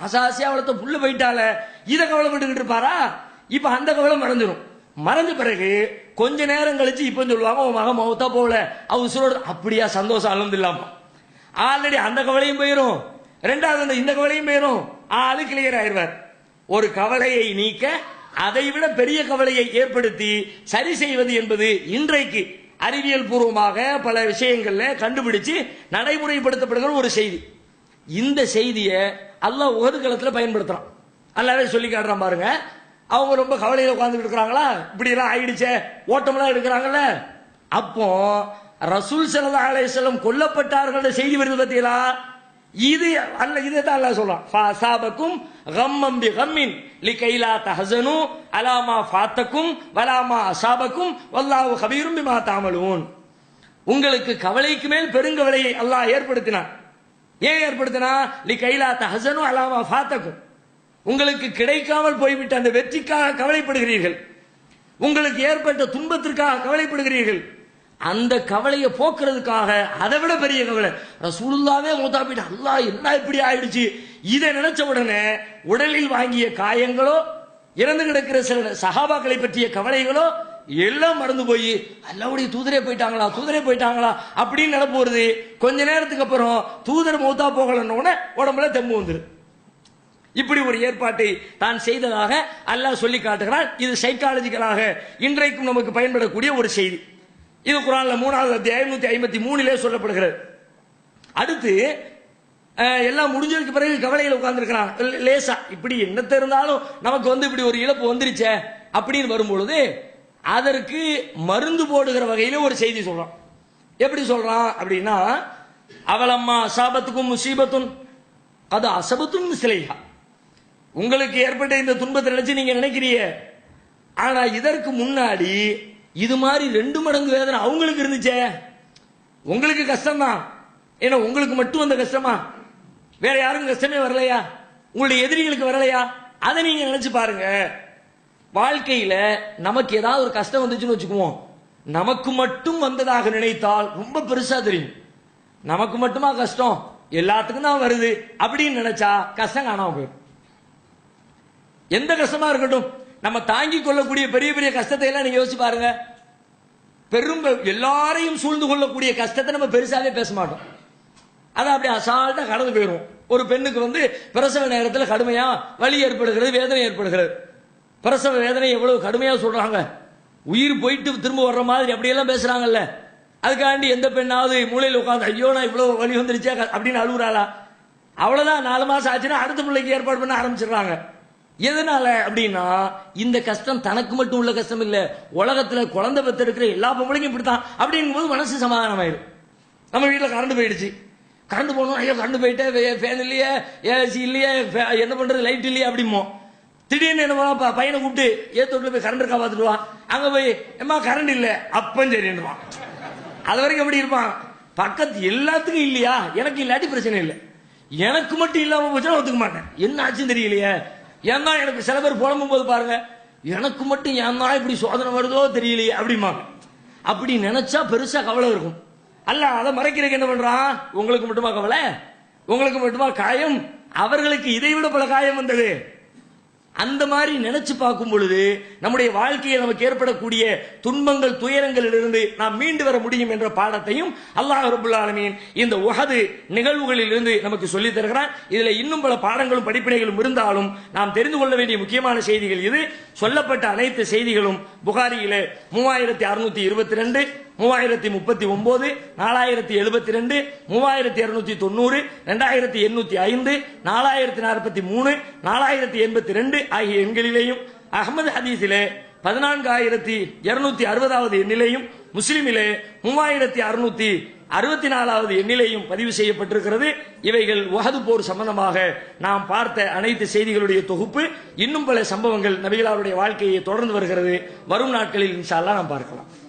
Speaker 2: ஆசையா வளர்த்த புள்ள போயிட்டால, இதை கவலைப்பட்டுக்கிட்டு இருப்பாரா? இப்ப அந்த கவலை மறைஞ்சிடும். மறைஞ்ச பிறகு கொஞ்ச நேரம் கழிச்சு இப்ப சொல்லுவாங்க, உன் மகன் மௌத்தா போகல, அவ உசுரோடு. அப்படியா, சந்தோஷம், அல்ஹம்துலில்லாஹ். ஆல்ரெடி அந்த கவலையும் போயிடும், ரெண்டாவது இந்த கவலையும் போயிடும், அது கிளியர் ஆயிடுவார். ஒரு கவலையை நீக்க அதை விட பெரிய கவலையை ஏற்படுத்தி சரி செய்வது என்பது இன்றைக்கு அறிவியல் பூர்வமாக பல விஷயங்கள்ல கண்டுபிடிச்சு நடைமுறைப்படுத்தப்படுகிற ஒரு செய்தி. இந்த செய்தியை அல்லாஹ் உஹது களத்தில் பயன்படுத்துறான். அல்லாஹ்வே சொல்லி காட்டுறான் பாருங்க. அவங்க ரொம்ப கவலையில உட்கார்ந்துட்டு இருக்கிறாங்களா, இப்படி எல்லாம் ஆயிடுச்சே, ஓட்டமெல்லாம் எடுக்கிறாங்கல்ல, அப்போ ரசூல் ஸல்லல்லாஹு அலைஹி வஸல்லம் கொல்லப்பட்டார்கள் செய்தி வருது பார்த்தீங்களா? இது அல்ல, இதை தான் அல்லாஹ் சொல்றான். ஃபஸாபக்கும் கம்மம் பிகம்மின் லிகைலா தஹஸனு அலா மா ஃபாத்தக்கும் வலா மா அஸாபக்கும் வல்லாஹு கபீரும் பிமா தஅமலூன். உங்களுக்கு கவலைக்கு மேல் பெருங்கவலையை அல்லாஹ் ஏற்படுத்தினான். ஏன் ஏற்படுத்தினா? லிகைலா தஹஸனு அலா மா ஃபாத்தக்கும். உங்களுக்கு கிடைக்காமல் போய்விட்ட அந்த வெற்றிக்காக கவலைப்படுகிறீர்கள், உங்களுக்கு ஏற்பட்ட துன்பத்திற்காக கவலைப்படுகிறீர்கள். அந்த கவலையை போக்குறதுக்காக அதை விட பெரிய கவலை, ரசூலுல்லாஹ்வே மூத்தா போயிட்டு அல்லாஹ் என்ன இப்படி ஆயிடுச்சு, இதை நினைச்ச உடனே உடலில் வாங்கிய காயங்களோ, இறந்து கிடக்கிற சில சஹாபாக்களை பற்றிய கவலைகளோ எல்லாம் மறந்து போய் அல்லாஹ்வுடைய தூதரே போயிட்டாங்களா அப்படின்னு நினைப்பு வருது. கொஞ்ச நேரத்துக்கு அப்புறம் தூதர் மூத்தா போகலன்னு உடனே உடம்புல தெம்பு வந்துரு. இப்படி ஒரு ஏற்பாட்டை தான் செய்ததாக அல்லாஹ் சொல்லி காட்டுகிறான். இது சைக்காலஜிக்கலாக இன்றைக்கும் நமக்கு பயன்படக்கூடிய ஒரு செய்தி. இது குர்ஆன்ல 3வது அத்தியாயம் 153 சொல்லப்படுகிறது. அடுத்து எல்லாம் முடிஞ்சதுக்கு பிறகு கவலையில் உட்கார்ந்துருக்கிறான் லேசா, இப்படி என்னத்த இருந்தாலும் நமக்கு இப்படி ஒரு இழப்பு வந்துருச்சே அப்படின்னு வரும்பொழுது அதற்கு மருந்து போடுகிற வகையில ஒரு செய்தி சொல்றான். எப்படி சொல்றான் அப்படின்னா, அவலம்மா அசாபத்துக்கும் முசீபத்துன் அது அசபத்தும் சிலைஹா. உங்களுக்கு ஏற்பட்ட இந்த துன்பத்தை நினைச்சு நீங்க நினைக்கிறீங்க, ஆனா இதற்கு முன்னாடி இது மாதிரி 2 மடங்கு வேதனை அவங்களுக்கு இருந்துச்சே. உங்களுக்கு கஷ்டம்தான், ஏன்னா உங்களுக்கு மட்டும் அந்த கஷ்டமா, வேற யாருக்கும் கஷ்டமே வரலையா, உங்களுடைய எதிரிகளுக்கு வரலையா? அதை நீங்க நினைச்சு பாருங்க. வாழ்க்கையில நமக்கு ஏதாவது ஒரு கஷ்டம் வந்துச்சுன்னு வச்சுக்குவோம், நமக்கு மட்டும் வந்ததாக நினைத்தால் ரொம்ப பெருசா தெரியும். நமக்கு மட்டுமா கஷ்டம், எல்லாத்துக்கும் தான் வருது அப்படின்னு நினைச்சா கஷ்டம் காணாம போயிடும். எந்த கஷ்டமா இருக்கட்டும், நம்ம தாங்கிக் கொள்ளக்கூடிய பெரிய பெரிய கஷ்டத்தை எல்லாம் நீங்க யோசிச்சு பாருங்க. எல்லாரையும் சூழ்ந்து கொள்ளக்கூடிய கஷ்டத்தை நம்ம பெருசாவே பேச மாட்டோம், அதை அப்படி அசால்ட்டா கடந்து போயிடும். ஒரு பெண்ணுக்கு பிரசவ நேரத்தில் கடுமையா வலி ஏற்படுகிறது, வேதனை ஏற்படுகிறது. பிரசவ வேதனை எவ்வளவு கடுமையா சொல்றாங்க, உயிர் போயிட்டு திரும்ப வர்ற மாதிரி அப்படியெல்லாம் பேசுறாங்கல்ல. அதுக்காண்டி எந்த பெண்ணாவது மூலையில் உட்காந்து ஐயோ நான் இவ்வளவு வலி வந்துருச்சே அப்படின்னு அழுகுறாளா? அவ்வளவுதான், 4 மாசம் ஆச்சுன்னா அடுத்த பிள்ளைக்கு ஏற்பாடு பண்ண ஆரம்பிச்சிடுறாங்க. எதனால அப்படின்னா, இந்த கஷ்டம் தனக்கு மட்டும் உள்ள கஷ்டம் இல்ல, உலகத்துல குழந்தை பெற்றிருக்கிற எல்லா பொம்பளைக்கும் இப்படித்தான் அப்படிங்கும் போது மனசு சமாதானம் ஆயிடும். நம்ம வீட்டில் கரண்ட் போயிடுச்சு, கரண்ட் போகணும், ஐயோ கரண்ட் போயிட்டு ஃபேன் இல்லையே, ஏசி இல்லையே, என்ன பண்றது, லைட் இல்லையே அப்படிமோ. திடீர்னு என்ன பையனை கூப்பிட்டு ஏத்தோட்டில் போய் கரண்ட் இருக்கா பார்த்துடுவான். அங்க போய் எம்மா கரண்ட் இல்லை, அப்பன் சரின்னுவான். அது வரைக்கும் எப்படி இருப்பான், பக்கத்து எல்லாத்துக்கும் இல்லையா, எனக்கு இல்லாட்டி பிரச்சனை இல்லை, எனக்கு மட்டும் இல்லாம போச்சுன்னா ஒத்துக்க மாட்டேன், என்ன ஆச்சுன்னு தெரியலையே. ஏன்னா எனக்கு சில பேர் புலம்பும் போது பாருங்க, எனக்கு மட்டும் ஏன்னா இப்படி சோதனை வருதோ தெரியலையே அப்படிமா. அப்படி நினைச்சா பெருசா கவலை இருக்கும். அல்லாஹ் அதை மறைக்கிறதுக்கு என்ன பண்றான்? உங்களுக்கு மட்டுமா கவலை? உங்களுக்கு மட்டுமா காயம்? அவர்களுக்கு இதைவிட பல காயம் வந்தது. அந்த மாதிரி நினைச்சு பார்க்கும் பொழுது நம்முடைய வாழ்க்கையில் நமக்கு ஏற்படக்கூடிய துன்பங்கள் துயரங்களிலிருந்து நாம் மீண்டு வர முடியும் என்ற பாடத்தையும் அல்லாஹ் ரப்பல் ஆலமீன் இந்த உஹது நிகழ்வுகளில் இருந்து நமக்கு சொல்லித் தருகிறான். இதுல இன்னும் பல பாடங்களும் படிப்பினைகளும் இருந்தாலும் நாம் தெரிந்து கொள்ள வேண்டிய முக்கியமான செய்திகள் இது. சொல்லப்பட்ட அனைத்து செய்திகளும் புகாரியிலே 3622, 3039, 4072, 3290, 2805, 4043, 4082 ஆகிய எண்களிலேயும், அஹ்மது ஹதீஸிலே 14260வது எண்ணிலேயும், முஸ்லிமிலே 3664வது எண்ணிலேயும் பதிவு செய்யப்பட்டிருக்கிறது. இவைகள் உஹது போர் சம்பந்தமாக நாம் பார்த்த அனைத்து செய்திகளுடைய தொகுப்பு. இன்னும் பல சம்பவங்கள் நபிகளாருடைய வாழ்க்கையை தொடர்ந்து வருகிறது. வரும் நாட்களில் இன்ஷா அல்லாஹ் நாம் பார்க்கலாம்.